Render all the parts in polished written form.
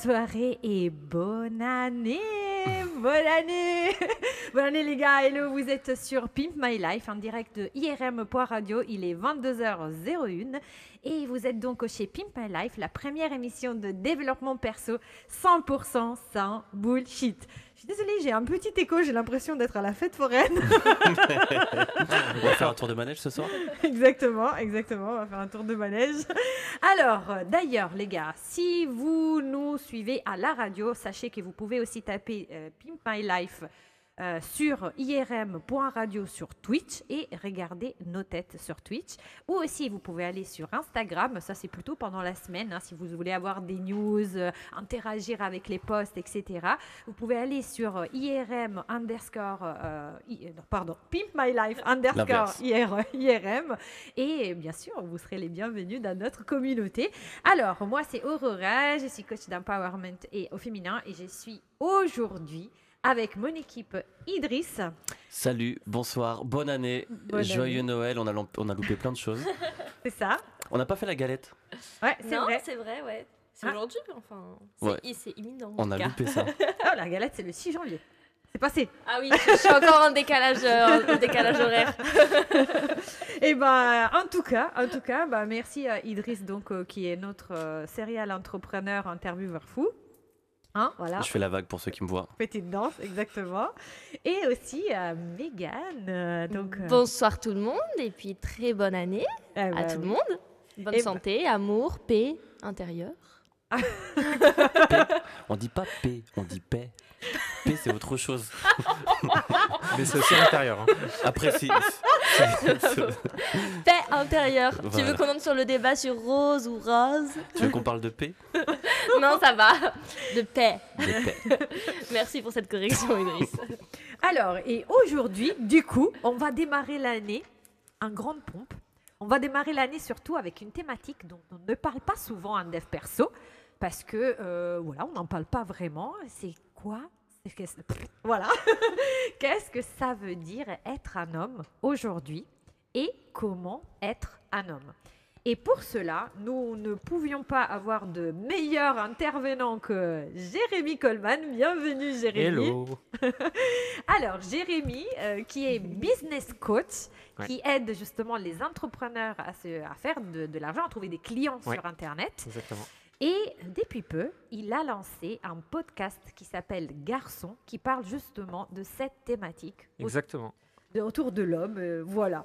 soirée et bonne année. Bonne année. Bonne année les gars. Hello, vous êtes sur Pimp My Life en direct de IRM.radio. Il est 22h01 et vous êtes donc chez Pimp My Life, la première émission de développement perso 100% sans bullshit. Je suis désolée, j'ai un petit écho, j'ai l'impression d'être à la fête foraine. On va faire un tour de manège ce soir. Exactement, on va faire un tour de manège. Alors, d'ailleurs, les gars, si vous nous suivez à la radio, sachez que vous pouvez aussi taper Pimp My Life sur irm.radio sur Twitch et regarder nos têtes sur Twitch. Ou aussi, vous pouvez aller sur Instagram, ça c'est plutôt pendant la semaine, hein, si vous voulez avoir des news, interagir avec les posts, etc. Vous pouvez aller sur irm underscore, Pimp My Life underscore IRM et bien sûr, vous serez les bienvenus dans notre communauté. Alors, moi c'est Aurora, je suis coach d'empowerment et au féminin et je suis aujourd'hui avec mon équipe Idriss. Salut, bonsoir, bonne année, joyeux Noël, on a loupé plein de choses. C'est ça. On n'a pas fait la galette. Ouais, c'est vrai. C'est vrai, ouais. C'est aujourd'hui, enfin, c'est imminent. On a loupé ça. Oh, la galette, c'est le 6 janvier. C'est passé. Ah oui, je suis encore en décalage horaire. Et en tout cas, merci à Idriss, donc, qui est notre serial entrepreneur intervieweur fou. Hein, voilà. Je fais la vague pour ceux qui me voient. Petite danse, exactement. Et aussi Mégane. Bonsoir tout le monde et puis très bonne année à tout le monde. Bonne santé, amour, paix intérieure. On dit pas paix, on dit paix. Paix, c'est autre chose. Mais c'est aussi l'intérieur. Hein. Après, si. Paix intérieure. Voilà. Tu veux qu'on entre sur le débat sur rose ou rose? Tu veux qu'on parle de paix? Non, ça va. De paix. De paix. Merci pour cette correction, Idriss. Alors, et aujourd'hui, du coup, on va démarrer l'année en grande pompe. On va démarrer l'année surtout avec une thématique dont on ne parle pas souvent en dev perso, parce que, on n'en parle pas vraiment. C'est quoi? Voilà. Qu'est-ce que ça veut dire être un homme aujourd'hui et comment être un homme? Et pour cela, nous ne pouvions pas avoir de meilleur intervenant que Jérémy Coleman. Bienvenue Jérémy. Hello. Alors Jérémy, qui est business coach, qui aide justement les entrepreneurs à faire de l'argent, à trouver des clients sur Internet. Exactement. Et depuis peu, il a lancé un podcast qui s'appelle Garçon, qui parle justement de cette thématique. Exactement. Autour de l'homme, voilà.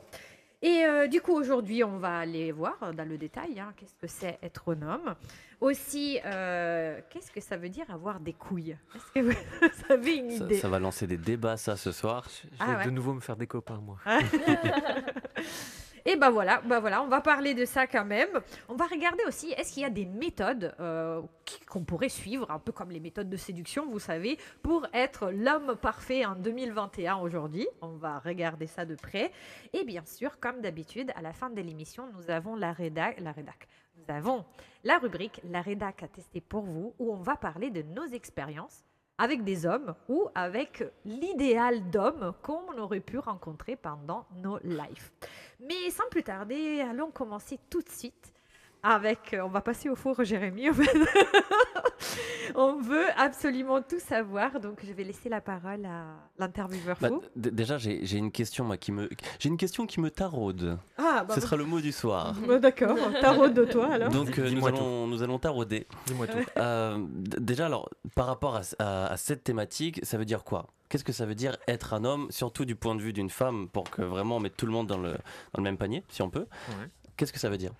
Et du coup, aujourd'hui, on va aller voir dans le détail qu'est-ce que c'est être un homme. Aussi, qu'est-ce que ça veut dire avoir des couilles? Est-ce que vous avez une idée? Ça va lancer des débats, ça, ce soir. Je vais de nouveau me faire des copains, moi. Et voilà, on va parler de ça quand même. On va regarder aussi, est-ce qu'il y a des méthodes qu'on pourrait suivre, un peu comme les méthodes de séduction, vous savez, pour être l'homme parfait en 2021 aujourd'hui. On va regarder ça de près. Et bien sûr, comme d'habitude, à la fin de l'émission, nous avons Nous avons la rubrique La rédac à tester pour vous, où on va parler de nos expériences avec des hommes ou avec l'idéal d'homme qu'on aurait pu rencontrer pendant nos lives. Mais sans plus tarder, allons commencer tout de suite avec... on va passer au four, Jérémy. On veut absolument tout savoir, donc je vais laisser la parole à l'intervieweur fou. Déjà, j'ai une question j'ai une question qui me taraude. Ce sera le mot du soir. D'accord, taraude de toi alors. Donc nous allons tarauder. Dis-moi tout. Déjà, alors, par rapport à cette thématique, ça veut dire quoi? Qu'est-ce que ça veut dire être un homme, surtout du point de vue d'une femme, pour que vraiment on mette tout le monde dans le même panier, si on peut? Ouais. Qu'est-ce que ça veut dire?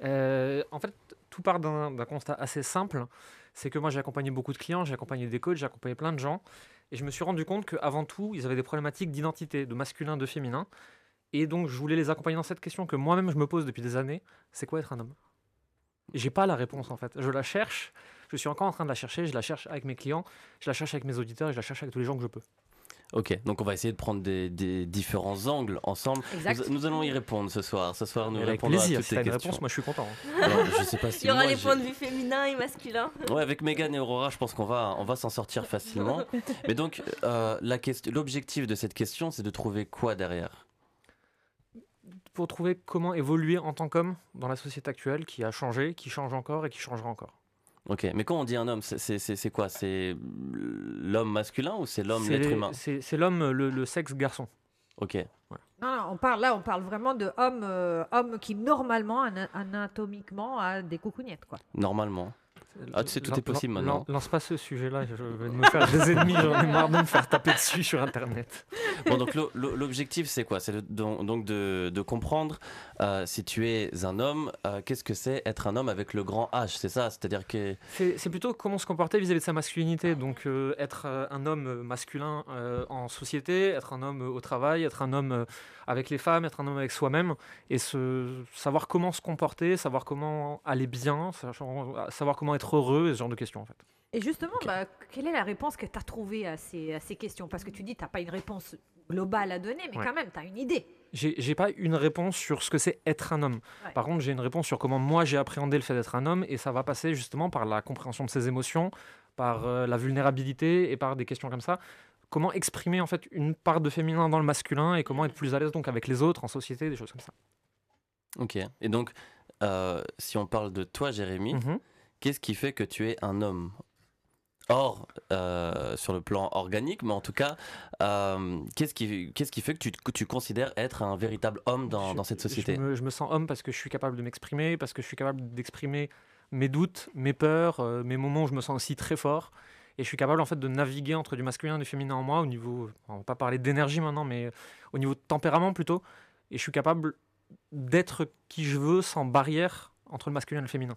En fait, tout part d'un constat assez simple. C'est que moi, j'ai accompagné beaucoup de clients, j'ai accompagné des coachs, j'ai accompagné plein de gens. Et je me suis rendu compte qu'avant tout, ils avaient des problématiques d'identité, de masculin, de féminin. Et donc, je voulais les accompagner dans cette question que moi-même, je me pose depuis des années. C'est quoi être un homme? Et j'ai pas la réponse, en fait. Je la cherche. Je suis encore en train de la chercher. Je la cherche avec mes clients, je la cherche avec mes auditeurs et je la cherche avec tous les gens que je peux. Ok, donc on va essayer de prendre des différents angles ensemble. Nous allons y répondre ce soir. Ce soir, nous avec répondrons plaisir, à toutes si les t'as une questions. réponse, moi je suis content. Alors, je sais pas si Il y aura moi, les points de vue féminins et masculins. Ouais, avec Mégane et Aurora, je pense qu'on va s'en sortir facilement. Mais donc, l'objectif de cette question, c'est de trouver quoi derrière? Pour trouver comment évoluer en tant qu'homme dans la société actuelle qui a changé, qui change encore et qui changera encore. Ok, mais quand on dit un homme, c'est quoi? C'est l'homme masculin ou c'est l'homme, l'être humain? C'est l'homme, le sexe garçon. Ok. Non, on parle vraiment de homme qui normalement, anatomiquement, a des coucougnettes, quoi. Normalement. Ah, tu sais, tout est possible maintenant. Lance pas ce sujet-là, je vais me faire des ennemis, j'en ai marre de me faire taper dessus sur Internet. Bon, donc l'objectif, c'est quoi? C'est donc de comprendre si tu es un homme, qu'est-ce que c'est être un homme avec le grand H, c'est ça? C'est-à-dire que... C'est plutôt comment se comporter vis-à-vis de sa masculinité, donc être un homme masculin en société, être un homme au travail, être un homme avec les femmes, être un homme avec soi-même, et savoir comment se comporter, savoir comment aller bien, savoir comment être heureux, et ce genre de questions en fait. Et justement, quelle est la réponse que tu as trouvée à ces questions? Parce que tu dis que tu n'as pas une réponse globale à donner, mais quand même, tu as une idée. J'ai pas une réponse sur ce que c'est être un homme. Ouais. Par contre, j'ai une réponse sur comment moi j'ai appréhendé le fait d'être un homme, et ça va passer justement par la compréhension de ses émotions, par la vulnérabilité et par des questions comme ça. Comment exprimer en fait une part de féminin dans le masculin et comment être plus à l'aise donc avec les autres en société, des choses comme ça. Ok. Et donc, si on parle de toi, Jérémy, qu'est-ce qui fait que tu es un homme? Or, sur le plan organique, mais en tout cas, qu'est-ce qui fait que tu considères être un véritable homme dans cette société? Je me sens homme parce que je suis capable de m'exprimer, parce que je suis capable d'exprimer mes doutes, mes peurs, mes moments où je me sens aussi très fort. Et je suis capable en fait de naviguer entre du masculin et du féminin en moi au niveau, on va pas parler d'énergie maintenant, mais au niveau de tempérament plutôt. Et je suis capable d'être qui je veux sans barrière entre le masculin et le féminin.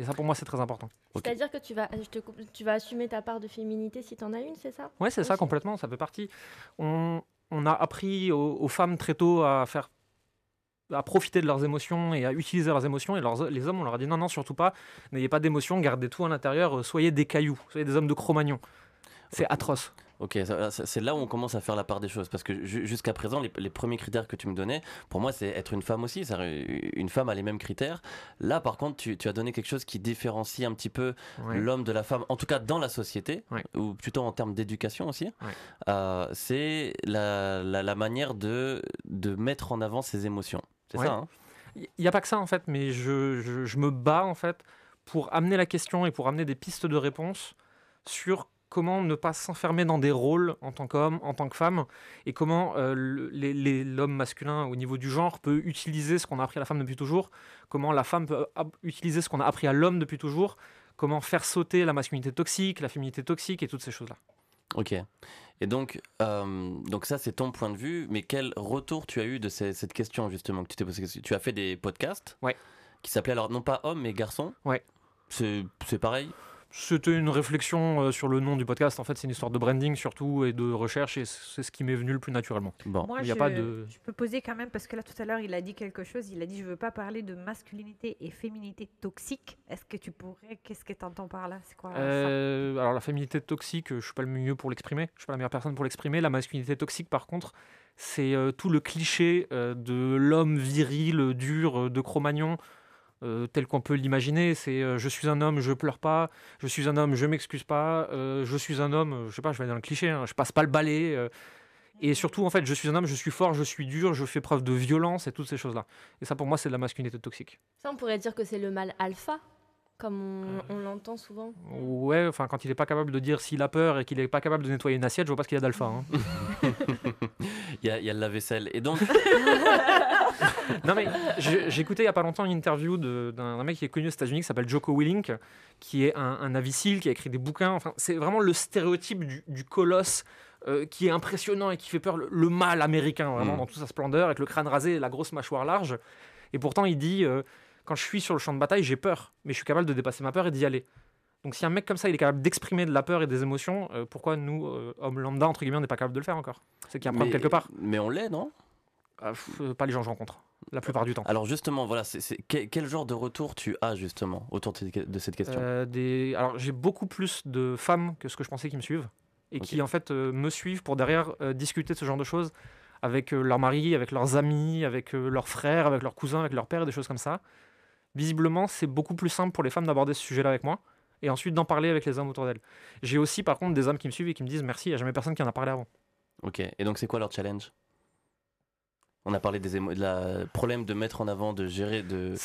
Et ça, pour moi, c'est très important. C'est-à-dire que tu vas assumer ta part de féminité si tu en as une, c'est ça? Ouais, c'est ça, complètement. Ça fait partie. On a appris aux femmes très tôt à profiter de leurs émotions et à utiliser leurs émotions. Et les hommes, on leur a dit non, surtout pas. N'ayez pas d'émotions, gardez tout à l'intérieur. Soyez des cailloux, soyez des hommes de Cro-Magnon. C'est atroce. Ok, c'est là où on commence à faire la part des choses. Parce que jusqu'à présent, les premiers critères que tu me donnais, pour moi, c'est être une femme aussi. Une femme a les mêmes critères. Là, par contre, tu as donné quelque chose qui différencie un petit peu l'homme de la femme, en tout cas dans la société, ou plutôt en termes d'éducation aussi. C'est la manière de mettre en avant ses émotions. C'est ça, hein? Il n'y a pas que ça, en fait, mais je me bats, en fait, pour amener la question et pour amener des pistes de réponse sur comment ne pas s'enfermer dans des rôles en tant qu'homme, en tant que femme, et comment l'homme masculin au niveau du genre peut utiliser ce qu'on a appris à la femme depuis toujours, comment la femme peut utiliser ce qu'on a appris à l'homme depuis toujours, comment faire sauter la masculinité toxique, la féminité toxique et toutes ces choses-là. Ok. Et donc ça, c'est ton point de vue, mais quel retour tu as eu de cette question justement que tu t'es posé? Tu as fait des podcasts qui s'appelaient alors non pas homme mais garçon. Ouais. C'est pareil? C'était une réflexion sur le nom du podcast. En fait, c'est une histoire de branding surtout et de recherche, et c'est ce qui m'est venu le plus naturellement. Bon. Moi, je peux poser quand même, parce que là, tout à l'heure, il a dit quelque chose. Il a dit, je veux pas parler de masculinité et féminité toxique. Est-ce que tu pourrais... Qu'est-ce que tu entends par là? C'est quoi ça? Alors, la féminité toxique, je suis pas le mieux pour l'exprimer. Je suis pas la meilleure personne pour l'exprimer. La masculinité toxique, par contre, c'est tout le cliché de l'homme viril, dur, de Cro-Magnon, tel qu'on peut l'imaginer. C'est je suis un homme, je pleure pas, je suis un homme, je m'excuse pas, je suis un homme, je sais pas, je vais dans le cliché, hein, je passe pas le balai, et surtout en fait je suis un homme, je suis fort, je suis dur, je fais preuve de violence et toutes ces choses là. Et ça pour moi c'est de la masculinité toxique. Ça on pourrait dire que c'est le mâle alpha, comme on l'entend souvent. Ouais, enfin quand il est pas capable de dire s'il a peur et qu'il est pas capable de nettoyer une assiette, je vois pas ce qu'il y a d'alpha, hein. Il y a le lave-vaisselle. Et donc non mais j'ai écouté il y a pas longtemps une interview d'un mec qui est connu aux États-Unis qui s'appelle Jocko Willink, qui est un navicile, qui a écrit des bouquins. Enfin, c'est vraiment le stéréotype du colosse qui est impressionnant et qui fait peur, le mâle américain vraiment dans toute sa splendeur, avec le crâne rasé et la grosse mâchoire large. Et pourtant il dit quand je suis sur le champ de bataille, j'ai peur, mais je suis capable de dépasser ma peur et d'y aller. Donc si un mec comme ça, il est capable d'exprimer de la peur et des émotions, pourquoi nous, hommes lambda, entre guillemets, on n'est pas capable de le faire encore? C'est qu'il y a un problème quelque part. Mais on l'est, non? Pas les gens que je rencontre, la plupart du temps. Alors justement, voilà, quel genre de retour tu as justement autour de cette question? Alors j'ai beaucoup plus de femmes que ce que je pensais qui me suivent, et qui en fait me suivent pour derrière discuter de ce genre de choses avec leurs maris, avec leurs amis, avec leurs frères, avec leurs cousins, avec leurs pères, des choses comme ça. Visiblement, c'est beaucoup plus simple pour les femmes d'aborder ce sujet-là avec moi, et ensuite d'en parler avec les hommes autour d'elles. J'ai aussi par contre des hommes qui me suivent et qui me disent merci, il n'y a jamais personne qui en a parlé avant. Ok, et donc c'est quoi leur challenge? On a parlé de la problème de mettre en avant, de gérer des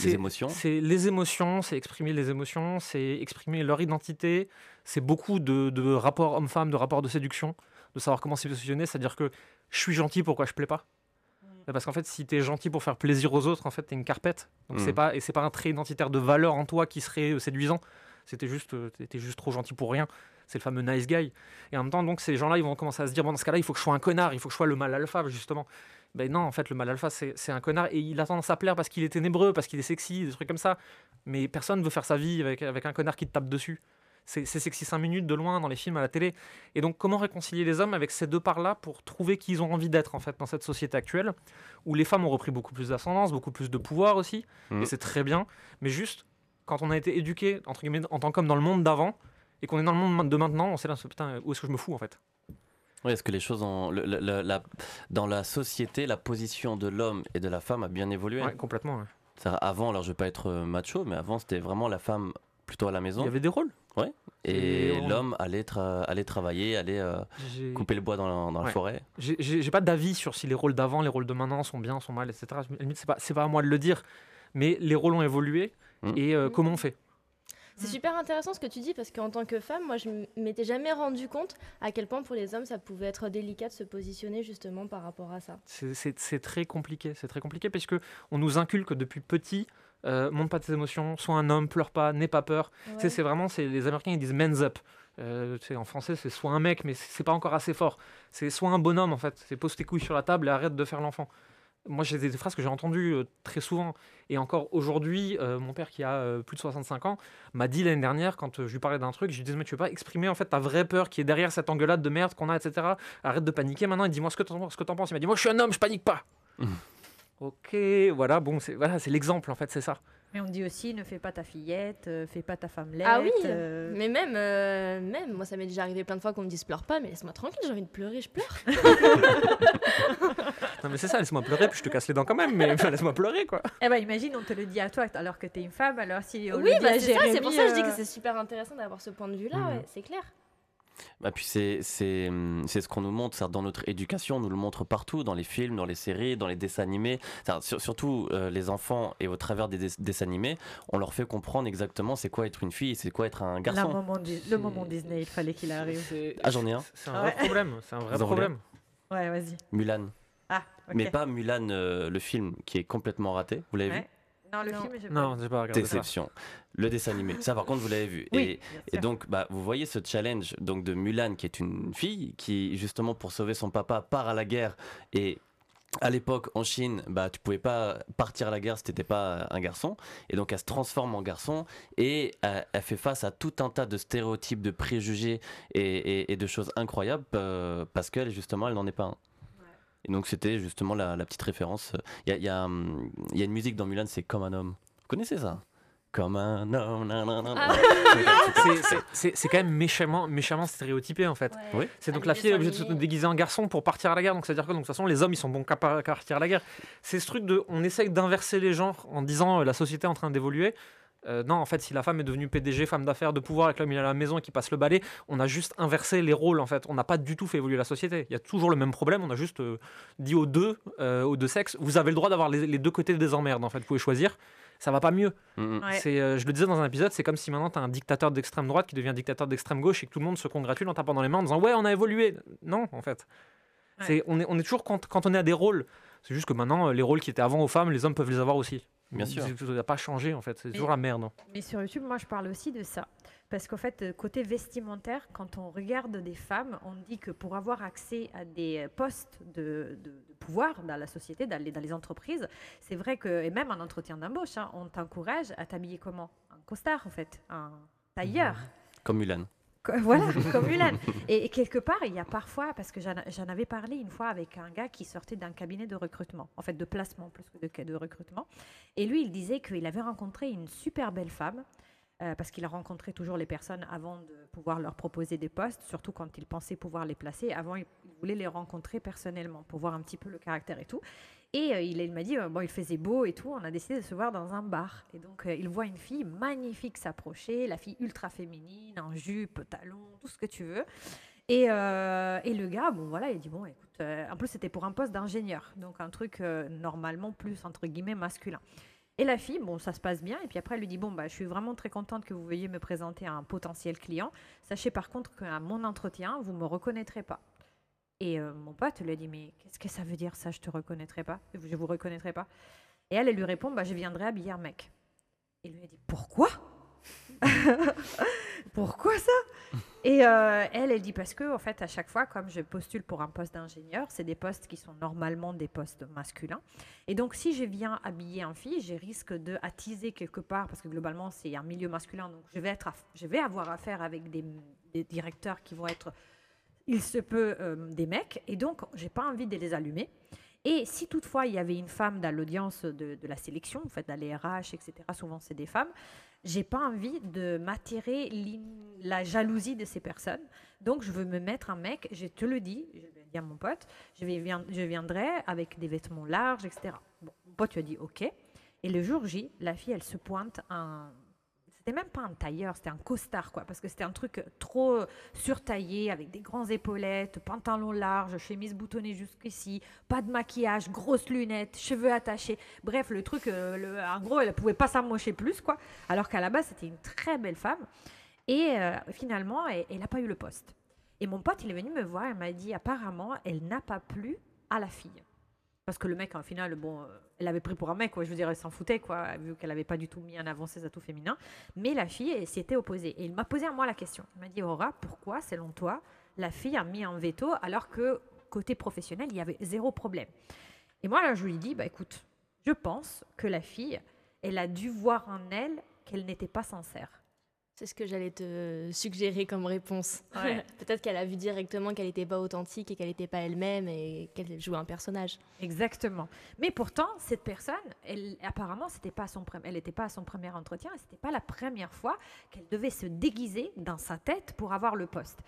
émotions. C'est les émotions, c'est exprimer les émotions, c'est exprimer leur identité, c'est beaucoup de rapports hommes-femmes, de rapports de séduction, de savoir comment se positionner, c'est-à-dire que je suis gentil, pourquoi je plais pas? Parce qu'en fait, si tu es gentil pour faire plaisir aux autres, en fait, tu es une carpette. Donc c'est pas un trait identitaire de valeur en toi qui serait séduisant. T'étais juste trop gentil pour rien. C'est le fameux nice guy. Et en même temps, donc, ces gens-là, ils vont commencer à se dire, bon, dans ce cas-là, il faut que je sois un connard, il faut que je sois le mâle alpha, justement. Ben non, en fait, le mâle alpha, c'est un connard et il a tendance à plaire parce qu'il est ténébreux, parce qu'il est sexy, des trucs comme ça. Mais personne ne veut faire sa vie avec un connard qui te tape dessus. C'est sexy 5 minutes de loin dans les films, à la télé. Et donc, comment réconcilier les hommes avec ces deux parts-là pour trouver qui ils ont envie d'être, en fait, dans cette société actuelle, où les femmes ont repris beaucoup plus d'ascendance, beaucoup plus de pouvoir aussi, et c'est très bien. Mais juste, quand on a été éduqué, entre guillemets, en tant qu'homme dans le monde d'avant, et qu'on est dans le monde de maintenant, on s'est là, putain, où est-ce que je me fous, en fait? Oui, est-ce que les choses dans la société, la position de l'homme et de la femme a bien évolué? Ouais, complètement. Ouais. Avant, alors je vais pas être macho, mais avant c'était vraiment la femme plutôt à la maison. Il y avait des rôles. Ouais. Et l'homme allait travailler, allait couper le bois dans la forêt. J'ai pas d'avis sur si les rôles d'avant, les rôles de maintenant sont bien, sont mal, etc. Limite, c'est pas à moi de le dire, mais les rôles ont évolué et comment on fait? C'est super intéressant ce que tu dis parce qu'en tant que femme, moi je m'étais jamais rendu compte à quel point pour les hommes ça pouvait être délicat de se positionner justement par rapport à ça. C'est très compliqué, parce que on nous inculque depuis petit, montre pas tes émotions, sois un homme, pleure pas, n'aie pas peur. Ouais. C'est les Américains ils disent men's up. En français c'est soit un mec mais c'est pas encore assez fort. C'est soit un bonhomme en fait, c'est pose tes couilles sur la table et arrête de faire l'enfant. Moi, j'ai des phrases que j'ai entendues très souvent. Et encore aujourd'hui, mon père, qui a plus de 65 ans, m'a dit l'année dernière, quand je lui parlais d'un truc, je lui disais, mais tu veux pas exprimer en fait ta vraie peur qui est derrière cette engueulade de merde qu'on a, etc. Arrête de paniquer maintenant et dis-moi ce que t'en penses. Il m'a dit, moi, je suis un homme, je panique pas. Ok, voilà, bon, c'est l'exemple, en fait, c'est ça. Mais on dit aussi, ne fais pas ta fillette, fais pas ta femmelette. Ah oui, mais même, moi ça m'est déjà arrivé plein de fois qu'on me dise pleure pas, mais laisse-moi tranquille, j'ai envie de pleurer, je pleure. Non mais c'est ça, laisse-moi pleurer, puis je te casse les dents quand même, mais laisse-moi pleurer quoi. Eh ben imagine, on te le dit à toi alors que t'es une femme, alors si on oui, le dit à c'est Jérémy, ça, c'est pour ça que je dis que c'est super intéressant d'avoir ce point de vue-là, ouais, c'est clair. Bah puis c'est ce qu'on nous montre, dans notre éducation, on nous le montre partout, dans les films, dans les séries, dans les dessins animés, surtout les enfants, et au travers des dessins animés, on leur fait comprendre exactement c'est quoi être une fille, c'est quoi être un garçon. Le moment Disney, il fallait qu'il arrive. J'en ai un. C'est un vrai problème, c'est un vrai problème. Ouais, vas-y. Mulan. Ah, ok. Mais pas Mulan, le film, qui est complètement raté, vous l'avez vu? Non, le film, j'ai pas regardé. Déception. Le dessin animé, ça par contre vous l'avez vu. Oui, et donc vous voyez ce challenge donc de Mulan qui est une fille qui justement pour sauver son papa part à la guerre, et à l'époque en Chine tu pouvais pas partir à la guerre si t'étais pas un garçon, et donc elle se transforme en garçon et elle fait face à tout un tas de stéréotypes, de préjugés et de choses incroyables parce qu'elle justement elle n'en est pas un. Et donc c'était justement la petite référence. Il y a une musique dans Mulan, c'est Comme un homme. Vous connaissez ça? Comme un homme. C'est quand même méchamment stéréotypé en fait. Ouais. Oui. C'est donc la fille est obligée de se déguiser en garçon pour partir à la guerre. Donc c'est à dire que de toute façon les hommes ils sont bons qu'à partir à la guerre. C'est ce truc de on essaye d'inverser les genres en disant la société est en train d'évoluer. Non, en fait, si la femme est devenue PDG, femme d'affaires, de pouvoir, avec l'homme il est à la maison et qui passe le balai, on a juste inversé les rôles en fait. On n'a pas du tout fait évoluer la société. Il y a toujours le même problème. On a juste dit aux deux sexes, vous avez le droit d'avoir les deux côtés des emmerdes en fait. Vous pouvez choisir. Ça va pas mieux. Ouais. Je le disais dans un épisode, c'est comme si maintenant tu as un dictateur d'extrême droite qui devient un dictateur d'extrême gauche et que tout le monde se congratule en tapant dans les mains en disant ouais on a évolué. Non en fait. Ouais. On est toujours quand on est à des rôles. C'est juste que maintenant les rôles qui étaient avant aux femmes, les hommes peuvent les avoir aussi. Bien sûr. Ça n'a pas changé en fait, c'est toujours la merde. Mais sur YouTube, moi je parle aussi de ça. Parce qu'en fait, côté vestimentaire, quand on regarde des femmes, on dit que pour avoir accès à des postes de pouvoir dans la société, dans les entreprises, c'est vrai que, et même en entretien d'embauche, on t'encourage à t'habiller comment? Un costard en fait, un tailleur. Comme Mulan. Voilà, comme Mulan. Et quelque part, il y a parfois, parce que j'en avais parlé une fois avec un gars qui sortait d'un cabinet de recrutement, en fait de placement plus que de recrutement. Et lui, il disait qu'il avait rencontré une super belle femme, parce qu'il a rencontré toujours les personnes avant de pouvoir leur proposer des postes, surtout quand il pensait pouvoir les placer. Avant, il voulait les rencontrer personnellement pour voir un petit peu le caractère et tout. Et il m'a dit, il faisait beau et tout, on a décidé de se voir dans un bar. Et donc, il voit une fille magnifique s'approcher, la fille ultra féminine, en jupe, talons, tout ce que tu veux. Et le gars, bon voilà, il dit bon, écoute, en plus c'était pour un poste d'ingénieur, donc un truc normalement plus entre guillemets masculin. Et la fille, bon, ça se passe bien, et puis après elle lui dit bon, bah, je suis vraiment très contente que vous veuillez me présenter à un potentiel client. Sachez par contre qu'à mon entretien, vous me reconnaîtrez pas. Et mon pote lui a dit mais qu'est-ce que ça veut dire ça, je te reconnaîtrai pas, je vous reconnaîtrai pas. Et elle lui répond bah, je viendrai habiller un mec. Et lui a dit pourquoi? Pourquoi ça? Et elle dit parce que en fait à chaque fois comme je postule pour un poste d'ingénieur, c'est des postes qui sont normalement des postes masculins, et donc si je viens habiller un fille, j'ai risque de attiser quelque part parce que globalement c'est un milieu masculin, donc je vais avoir affaire avec des directeurs qui vont être, il se peut, des mecs, et donc j'ai pas envie de les allumer. Et si toutefois il y avait une femme dans l'audience de la sélection, en fait, dans les RH, etc., souvent c'est des femmes, j'ai pas envie de m'attirer la jalousie de ces personnes. Donc je veux me mettre un mec, je te le dis, je vais dire à mon pote, je viendrai avec des vêtements larges, etc. Bon, mon pote lui a dit ok. Et le jour J, la fille, elle se pointe c'était même pas un tailleur, c'était un costard, quoi, parce que c'était un truc trop surtaillé, avec des grands épaulettes, pantalon large, chemise boutonnée jusqu'ici, pas de maquillage, grosses lunettes, cheveux attachés. Bref, le truc, en gros, elle pouvait pas s'amocher plus, quoi. Alors qu'à la base, c'était une très belle femme. Et finalement, elle n'a pas eu le poste. Et mon pote, il est venu me voir, il m'a dit, apparemment, elle n'a pas plu à la fille. Parce que le mec, au final, bon, elle avait pris pour un mec, quoi. Je veux dire, elle s'en foutait, quoi, vu qu'elle n'avait pas du tout mis en avant ses atouts féminins. Mais la fille, elle s'y était opposée. Et il m'a posé à moi la question. Il m'a dit, Aura, pourquoi, selon toi, la fille a mis un veto alors que, côté professionnel, il y avait zéro problème? Et moi, là, je lui ai dit, bah écoute, je pense que la fille, elle a dû voir en elle qu'elle n'était pas sincère. C'est ce que j'allais te suggérer comme réponse. Ouais. Peut-être qu'elle a vu directement qu'elle n'était pas authentique et qu'elle n'était pas elle-même et qu'elle jouait un personnage. Exactement. Mais pourtant, cette personne, apparemment, elle n'était pas à son premier entretien, et c'était pas la première fois qu'elle devait se déguiser dans sa tête pour avoir le poste.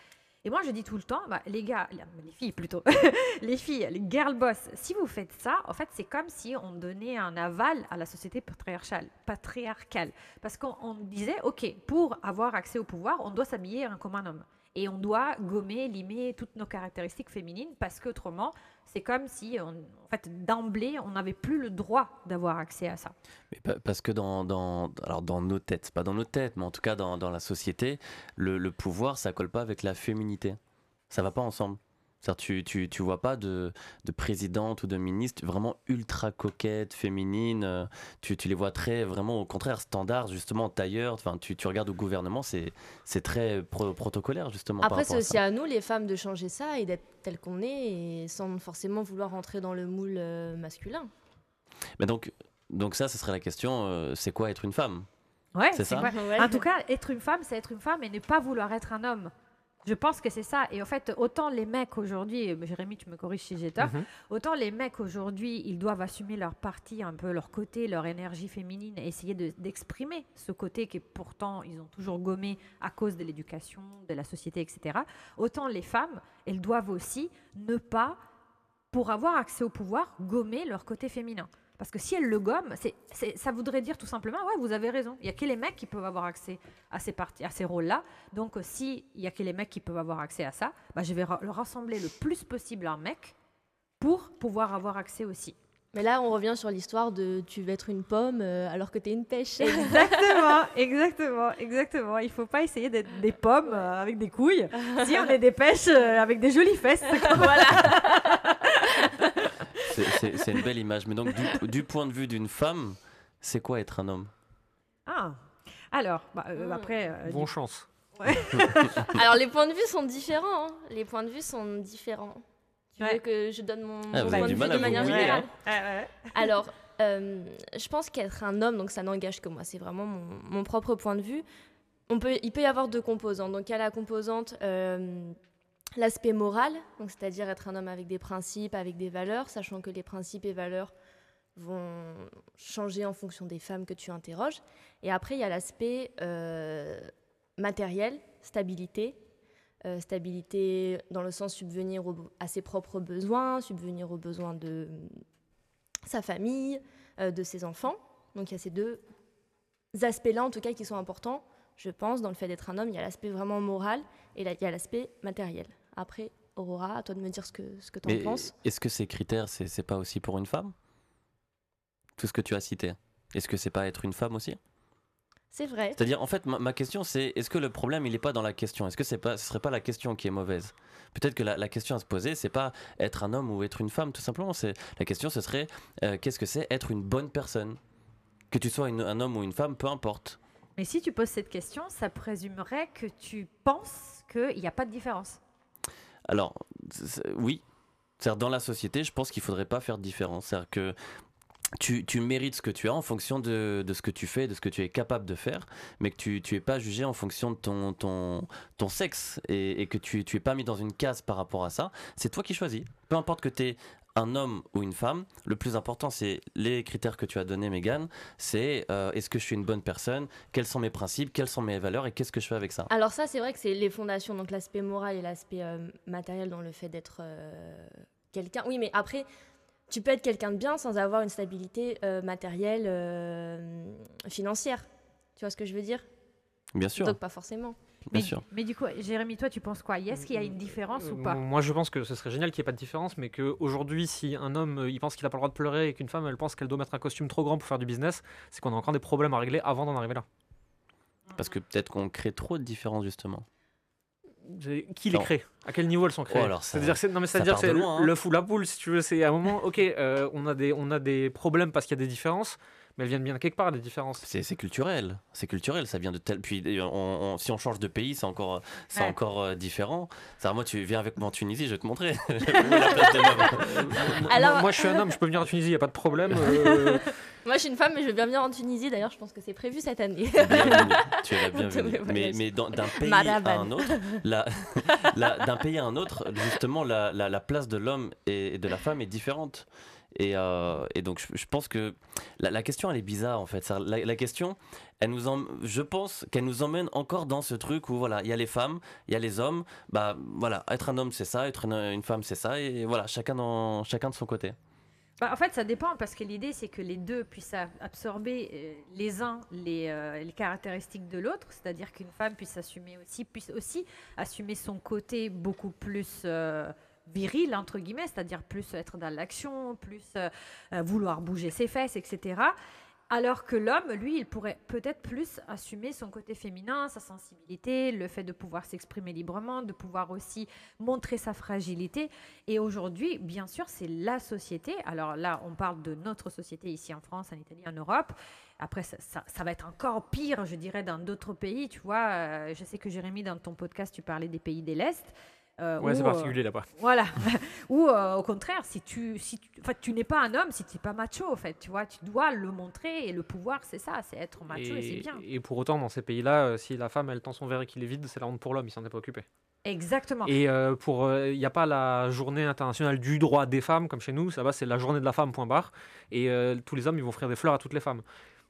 Et moi, je dis tout le temps, bah, les gars, les filles plutôt, les filles, les girl boss, si vous faites ça, en fait, c'est comme si on donnait un aval à la société patriarcale. Parce qu'on disait, OK, pour avoir accès au pouvoir, on doit s'habiller comme un homme. Et on doit gommer, limer toutes nos caractéristiques féminines, parce qu'autrement, c'est comme si, en fait, d'emblée, on n'avait plus le droit d'avoir accès à ça. Mais parce que alors dans nos têtes, pas dans nos têtes, mais en tout cas dans la société, le pouvoir, ça colle pas avec la féminité. Ça va pas ensemble. C'est-à-dire, tu vois pas de présidente ou de ministre vraiment ultra coquette, féminine. Tu les vois très, vraiment, au contraire, standard, justement, tailleur. Enfin, tu regardes au gouvernement, c'est très protocolaire, justement. par Après, rapport c'est à aussi ça. à nous, les femmes, de changer ça et d'être telles qu'on est et sans forcément vouloir rentrer dans le moule masculin. Mais donc ça, ce serait la question, c'est quoi être une femme? Ouais, C'est ça. quoi. Ouais. En tout cas, être une femme, c'est être une femme et ne pas vouloir être un homme. Je pense que c'est ça. Et en fait, autant les mecs aujourd'hui, Jérémy, tu me corriges si j'ai tort, autant les mecs aujourd'hui, ils doivent assumer leur partie, un peu leur côté, leur énergie féminine, et essayer d'exprimer ce côté que pourtant ils ont toujours gommé à cause de l'éducation, de la société, etc. Autant les femmes, elles doivent aussi ne pas, pour avoir accès au pouvoir, gommer leur côté féminin. Parce que si elles le gomment, ça voudrait dire tout simplement, ouais, vous avez raison, il n'y a que les mecs qui peuvent avoir accès à ces rôles-là. Donc, s'il n'y a que les mecs qui peuvent avoir accès à ça, bah, je vais leur rassembler le plus possible un mec pour pouvoir avoir accès aussi. Mais là, on revient sur l'histoire de tu veux être une pomme alors que tu es une pêche. Exactement. Il ne faut pas essayer d'être des pommes avec des couilles si on est des pêches avec des jolies fesses. Voilà. C'est une belle image. Mais donc, du point de vue d'une femme, c'est quoi être un homme? Ah, alors, après... Bonne chance. Alors, les points de vue sont différents. Les points de vue sont différents. Tu veux que je donne mon vous point avez de du vue mal de à vous manière mouiller, générale? Ouais. Alors, je pense qu'être un homme, donc ça n'engage que moi, c'est vraiment mon propre point de vue. Il peut y avoir deux composantes. Donc, il y a la composante, l'aspect moral, donc c'est-à-dire être un homme avec des principes, avec des valeurs, sachant que les principes et valeurs vont changer en fonction des femmes que tu interroges. Et après, il y a l'aspect matériel, stabilité. Stabilité dans le sens subvenir à ses propres besoins, subvenir aux besoins de sa famille, de ses enfants. Donc il y a ces deux aspects-là, en tout cas, qui sont importants je pense, dans le fait d'être un homme, il y a l'aspect vraiment moral et il y a l'aspect matériel. Après, Aurora, à toi de me dire ce que tu en penses. Est-ce que ces critères, c'est pas aussi pour une femme? Tout ce que tu as cité. Est-ce que c'est pas être une femme aussi? C'est vrai. C'est-à-dire, en fait, ma question, c'est est-ce que le problème, il n'est pas dans la question? Est-ce que ce serait pas la question qui est mauvaise? Peut-être que la question à se poser, c'est pas être un homme ou être une femme, tout simplement. La question, ce serait qu'est-ce que c'est être une bonne personne? Que tu sois un homme ou une femme, peu importe. Mais si tu poses cette question, ça présumerait que tu penses qu'il n'y a pas de différence. Alors, oui. C'est-à-dire, dans la société, je pense qu'il ne faudrait pas faire de différence. C'est-à-dire que tu mérites ce que tu as en fonction de ce que tu fais, de ce que tu es capable de faire, mais que tu n'es pas jugé en fonction de ton sexe et que tu n'es pas mis dans une case par rapport à ça. C'est toi qui choisis. Peu importe que tu es un homme ou une femme, le plus important, c'est les critères que tu as donnés, Mégane. C'est est-ce que je suis une bonne personne? Quels sont mes principes? Quelles sont mes valeurs? Et qu'est-ce que je fais avec ça? Alors ça, c'est vrai que c'est les fondations, donc l'aspect moral et l'aspect matériel dans le fait d'être quelqu'un. Oui, mais après, tu peux être quelqu'un de bien sans avoir une stabilité matérielle, financière. Tu vois ce que je veux dire? Bien sûr. Donc pas forcément. Bien sûr. Mais du coup, Jérémy, toi, tu penses quoi? Est-ce qu'il y a une différence ou pas? Moi, je pense que ce serait génial qu'il n'y ait pas de différence, mais qu'aujourd'hui, si un homme il pense qu'il n'a pas le droit de pleurer et qu'une femme elle pense qu'elle doit mettre un costume trop grand pour faire du business, c'est qu'on a encore des problèmes à régler avant d'en arriver là. Parce que peut-être qu'on crée trop de différences, justement. Qui les crée? À quel niveau elles sont créées? C'est-à-dire que c'est loin, hein. l'œuf ou la poule, si tu veux. C'est à un moment, ok, on a des problèmes parce qu'il y a des différences, mais elles viennent bien de quelque part, les différences. C'est culturel, ça vient de tel. Puis si on change de pays, c'est encore différent. Moi, tu viens avec moi en Tunisie, je vais te montrer. Alors... moi, je suis un homme, je peux venir en Tunisie, il n'y a pas de problème. Moi, je suis une femme, mais je veux bien venir en Tunisie. D'ailleurs, je pense que c'est prévu cette année. Bienvenue. Tu es la bienvenue. Mais d'un pays à un autre, d'un pays à un autre, justement, la place de l'homme et de la femme est différente. Et donc, je pense que la question, elle est bizarre, en fait. La question, je pense qu'elle nous emmène encore dans ce truc où, voilà, il y a les femmes, il y a les hommes. Bah, voilà, être un homme, c'est ça, être une femme, c'est ça. Et voilà, chacun de son côté. En fait, ça dépend parce que l'idée, c'est que les deux puissent absorber les uns les caractéristiques de l'autre, c'est-à-dire qu'une femme puisse aussi assumer son côté beaucoup plus viril, entre guillemets, c'est-à-dire plus être dans l'action, plus vouloir bouger ses fesses, etc. Alors que l'homme, lui, il pourrait peut-être plus assumer son côté féminin, sa sensibilité, le fait de pouvoir s'exprimer librement, de pouvoir aussi montrer sa fragilité. Et aujourd'hui, bien sûr, c'est la société. Alors là, on parle de notre société ici en France, en Italie, en Europe. Après, ça va être encore pire, je dirais, dans d'autres pays. Tu vois, je sais que Jérémy, dans ton podcast, tu parlais des pays de l'Est. Ouais, c'est particulier là-bas. Voilà. Ou au contraire, si tu n'es pas un homme, si tu n'es pas macho, en fait, tu vois, tu dois le montrer et le pouvoir, c'est ça, c'est être macho et c'est bien. Et pour autant, dans ces pays-là, si la femme elle tend son verre et qu'il est vide, c'est la honte pour l'homme, il s'en est pas occupé. Exactement. Et il n'y a pas la journée internationale du droit des femmes comme chez nous, ça va, c'est la journée de la femme, point barre. Et tous les hommes, ils vont offrir des fleurs à toutes les femmes.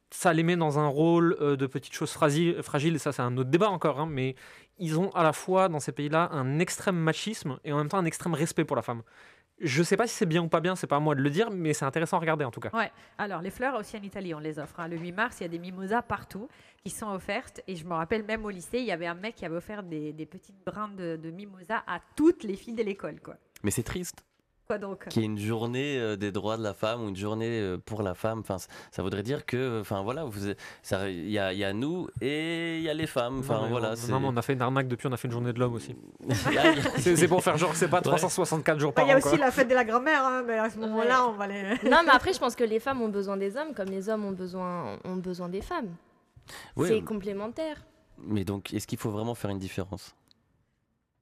Ça les met dans un rôle de petites choses fragiles, et ça c'est un autre débat encore, hein, mais ils ont à la fois dans ces pays-là un extrême machisme et en même temps un extrême respect pour la femme. Je sais pas si c'est bien ou pas bien, c'est pas à moi de le dire, mais c'est intéressant à regarder en tout cas. Ouais. Alors les fleurs aussi en Italie, on les offre. Hein. Le 8 mars, il y a des mimosas partout qui sont offertes. Et je me rappelle même au lycée, il y avait un mec qui avait offert des petites brins de mimosas à toutes les filles de l'école, quoi. Mais c'est triste. Quoi donc? Qu'il y ait une journée des droits de la femme ou une journée pour la femme, enfin, ça voudrait dire que, enfin voilà, il y a nous et il y a les femmes, enfin voilà. Non, on a fait une arnaque depuis, on a fait une journée de l'homme aussi. C'est pour faire genre, c'est pas 364 jours par an. Il y a aussi la fête de la grand-mère, hein, mais à ce moment-là, on va les. Non, mais après, je pense que les femmes ont besoin des hommes comme les hommes ont besoin des femmes. Ouais, c'est complémentaire. Mais donc, est-ce qu'il faut vraiment faire une différence?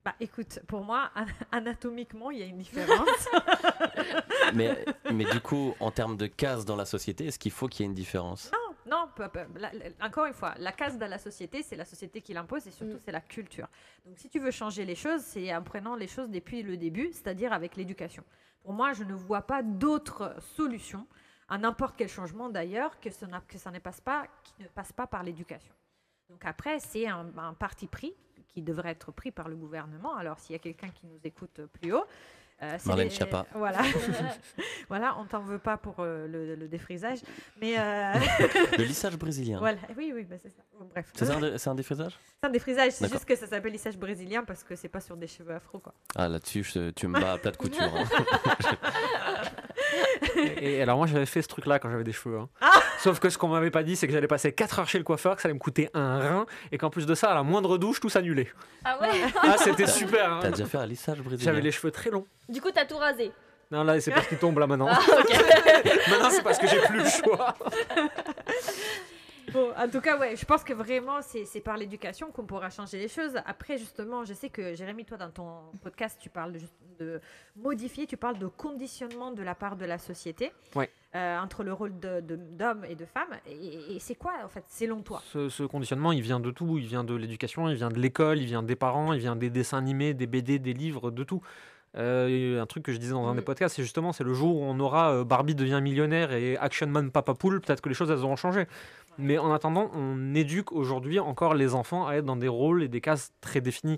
Bah écoute, pour moi, anatomiquement, il y a une différence. mais du coup, en termes de cases dans la société, est-ce qu'il faut qu'il y ait une différence? Non, encore une fois, la case dans la société, c'est la société qui l'impose et surtout c'est la culture. Donc si tu veux changer les choses, c'est en prenant les choses depuis le début, c'est-à-dire avec l'éducation. Pour moi, je ne vois pas d'autre solution à n'importe quel changement d'ailleurs que ça ne passe pas par l'éducation. Donc après, c'est un parti pris qui devrait être pris par le gouvernement. Alors s'il y a quelqu'un qui nous écoute plus haut, C'est Marlène Schiappa. Voilà. Voilà, on t'en veut pas pour le défrisage. Mais Le lissage brésilien. voilà. Oui, bah, c'est ça. Bon, bref. C'est un défrisage? C'est un défrisage, c'est D'accord. juste que ça s'appelle lissage brésilien parce que c'est pas sur des cheveux afro, quoi. Ah, là-dessus, tu me bats à plat de couture. Hein. Et alors moi j'avais fait ce truc-là quand j'avais des cheveux. Hein. Sauf que ce qu'on m'avait pas dit, c'est que j'allais passer 4 heures chez le coiffeur, que ça allait me coûter un rein, et qu'en plus de ça, à la moindre douche, tout s'annulait. Ah ouais. Ah, c'était super. Hein. T'as déjà fait un lissage brésilien? J'avais les cheveux très longs. Du coup, t'as tout rasé. Non, là, c'est parce qu'il tombe là maintenant. Ah, ok. Maintenant, c'est parce que j'ai plus le choix. Bon, en tout cas, ouais, je pense que vraiment, c'est par l'éducation qu'on pourra changer les choses. Après, justement, je sais que Jérémy, toi, dans ton podcast, tu parles de modifier, tu parles de conditionnement de la part de la société Ouais. entre le rôle d'homme et de femme. Et c'est quoi, en fait, selon toi? Ce conditionnement, il vient de tout. Il vient de l'éducation, il vient de l'école, il vient des parents, il vient des dessins animés, des BD, des livres, de tout. Un truc que je disais dans un des podcasts, c'est justement c'est le jour où on aura Barbie devient millionnaire et Action Man Papa Poule, peut-être que les choses elles auront changé. Mais en attendant, on éduque aujourd'hui encore les enfants à être dans des rôles et des cases très définis.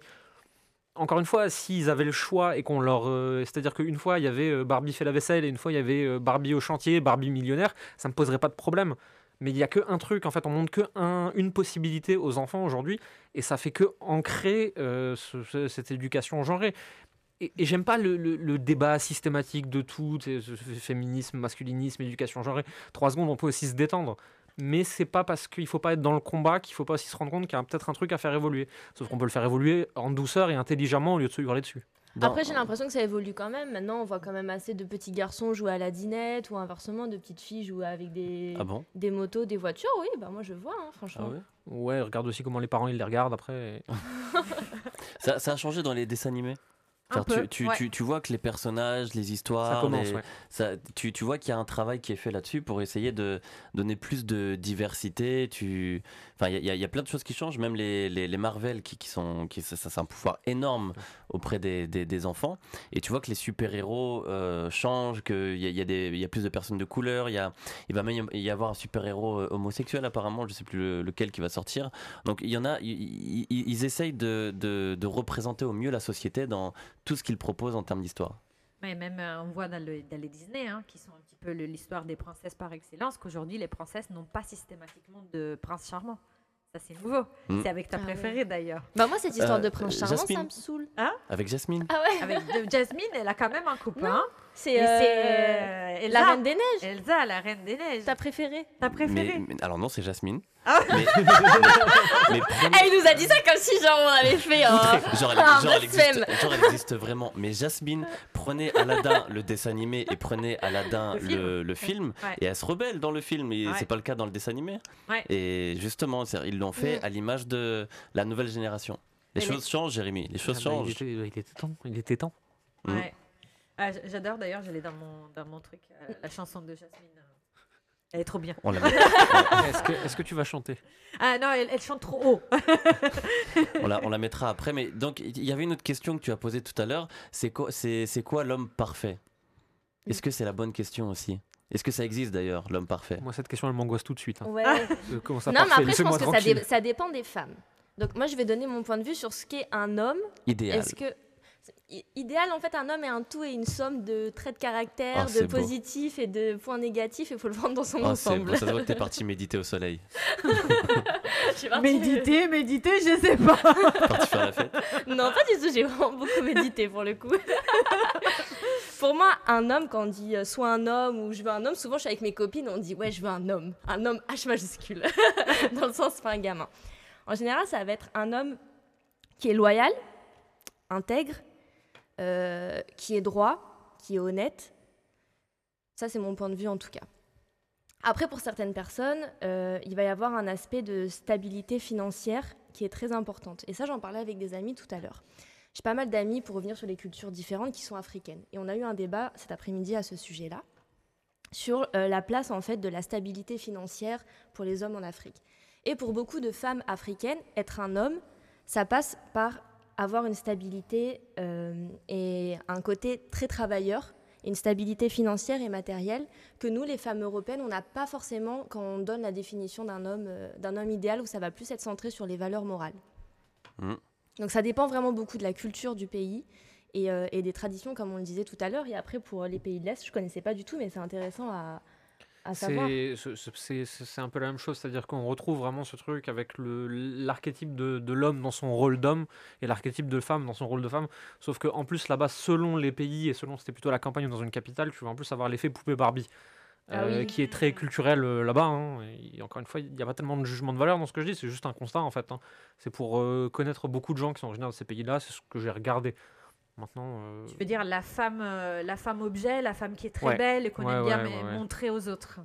Encore une fois, s'ils avaient le choix et qu'on leur... c'est-à-dire qu'une fois, il y avait Barbie fait la vaisselle et une fois, il y avait Barbie au chantier, Barbie millionnaire, ça ne me poserait pas de problème. Mais il n'y a qu'un truc, en fait, on montre qu'une possibilité aux enfants aujourd'hui et ça fait que ancrer cette éducation genrée. Et j'aime pas le débat systématique de tout, féminisme, masculinisme, éducation genrée. 3 secondes, on peut aussi se détendre. Mais c'est pas parce qu'il faut pas être dans le combat qu'il faut pas aussi se rendre compte qu'il y a peut-être un truc à faire évoluer. Sauf qu'on peut le faire évoluer en douceur et intelligemment au lieu de se hurler dessus. Après, j'ai l'impression que ça évolue quand même. Maintenant, on voit quand même assez de petits garçons jouer à la dinette ou inversement de petites filles jouer avec des motos, des voitures. Oui, bah moi je vois, hein, franchement. Ah ouais, ouais, regarde aussi comment les parents ils les regardent après. Ça a changé dans les dessins animés? Tu vois que les personnages, les histoires, ça commence, tu vois qu'il y a un travail qui est fait là-dessus pour essayer de donner plus de diversité. Enfin, il y a plein de choses qui changent, même les Marvel c'est un pouvoir énorme auprès des enfants. Et tu vois que les super-héros changent, qu'il y a plus de personnes de couleur. Il va même y avoir un super-héros homosexuel apparemment, je sais plus lequel qui va sortir. Donc il y en a, ils essayent de représenter au mieux la société dans tout ce qu'ils proposent en termes d'histoire. Mais même, on voit dans les Disney, hein, qui sont un petit peu l'histoire des princesses par excellence, qu'aujourd'hui, les princesses n'ont pas systématiquement de prince charmant. Ça, c'est nouveau. C'est avec ta préférée, d'ailleurs. Bah moi, cette histoire de prince charmant, Jasmine. ça me saoule. Hein? Avec Jasmine. Ah ouais. Avec Jasmine, elle a quand même un copain. C'est Elsa. la Reine des Neiges. Elsa, la Reine des Neiges. Ta préférée. Ta préférée? Alors non, c'est Jasmine. Ah. Mais Elle nous a dit ça comme si genre on avait fait elle existe vraiment. Mais Jasmine, prenez Aladdin, le dessin animé, et prenez Aladdin, le film, et elle se rebelle dans le film, et c'est pas le cas dans le dessin animé. Ouais. Et justement, ils l'ont fait à l'image de la nouvelle génération. Les choses changent, Jérémy. Les choses changent. Il était temps. Ouais. J'adore d'ailleurs, j'allais dans mon truc, la chanson de Jasmine. Elle est trop bien. Est-ce que tu vas chanter? Ah non, elle chante trop haut. on la mettra après. Mais donc, il y avait une autre question que tu as posée tout à l'heure. C'est quoi l'homme parfait? Est-ce que c'est la bonne question aussi? Est-ce que ça existe d'ailleurs, l'homme parfait? Moi, cette question, elle m'angoisse tout de suite. Hein. Ouais. Comment ça, non, parfait? mais après, je pense que tranquille. ça dépend des femmes. Donc, moi, je vais donner mon point de vue sur ce qu'est un homme. Idéal. Est-ce que idéal, en fait, un homme est un tout et une somme de traits de caractère, de positifs et de points négatifs, il faut le prendre dans son ensemble. C'est beau, ça se voit que t'es parti méditer au soleil. Méditer, je sais pas. Parti faire la fête? Non, pas du tout, j'ai vraiment beaucoup médité pour le coup. Pour moi, un homme, quand on dit soit un homme ou je veux un homme, souvent je suis avec mes copines, on dit ouais, je veux un homme H majuscule, dans le sens pas un gamin. En général, ça va être un homme qui est loyal, intègre, qui est droit, qui est honnête. Ça, c'est mon point de vue en tout cas. Après, pour certaines personnes, il va y avoir un aspect de stabilité financière qui est très importante. Et ça, j'en parlais avec des amis tout à l'heure. J'ai pas mal d'amis, pour revenir sur les cultures différentes, qui sont africaines. Et on a eu un débat cet après-midi à ce sujet-là, sur la place en fait de la stabilité financière pour les hommes en Afrique. Et pour beaucoup de femmes africaines, être un homme, ça passe par avoir une stabilité et un côté très travailleur, une stabilité financière et matérielle que nous, les femmes européennes, on n'a pas forcément quand on donne la définition d'un homme idéal où ça va plus être centré sur les valeurs morales. Donc ça dépend vraiment beaucoup de la culture du pays et des traditions, comme on le disait tout à l'heure. Et après, pour les pays de l'Est, je ne connaissais pas du tout, mais c'est intéressant à savoir. C'est un peu la même chose, c'est-à-dire qu'on retrouve vraiment ce truc avec l'archétype de l'homme dans son rôle d'homme et l'archétype de femme dans son rôle de femme, sauf qu'en plus là-bas, selon les pays et selon si c'était plutôt à la campagne ou dans une capitale, tu vas en plus avoir l'effet poupée Barbie. Qui est très culturel là-bas. Hein. Et encore une fois, il n'y a pas tellement de jugement de valeur dans ce que je dis, c'est juste un constat en fait. Hein. C'est pour connaître beaucoup de gens qui sont originaires de ces pays-là, c'est ce que j'ai regardé. Maintenant, Tu veux dire la femme objet, la femme qui est très belle et qu'on aime bien montrer aux autres.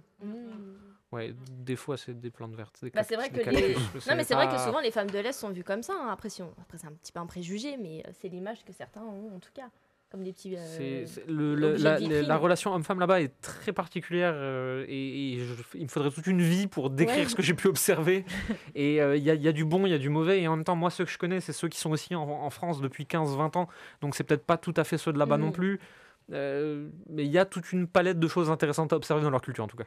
Ouais, des fois c'est des plantes vertes. C'est vrai que non, mais c'est vrai que souvent les femmes de l'Est sont vues comme ça. Hein. Après c'est un petit peu un préjugé, mais c'est l'image que certains ont en tout cas. Comme des petits. La relation homme-femme là-bas est très particulière il me faudrait toute une vie pour décrire ce que j'ai pu observer. Et il y a du bon, il y a du mauvais. Et en même temps, moi, ceux que je connais, c'est ceux qui sont aussi en France depuis 15-20 ans. Donc, c'est peut-être pas tout à fait ceux de là-bas non plus. Mais il y a toute une palette de choses intéressantes à observer dans leur culture, en tout cas.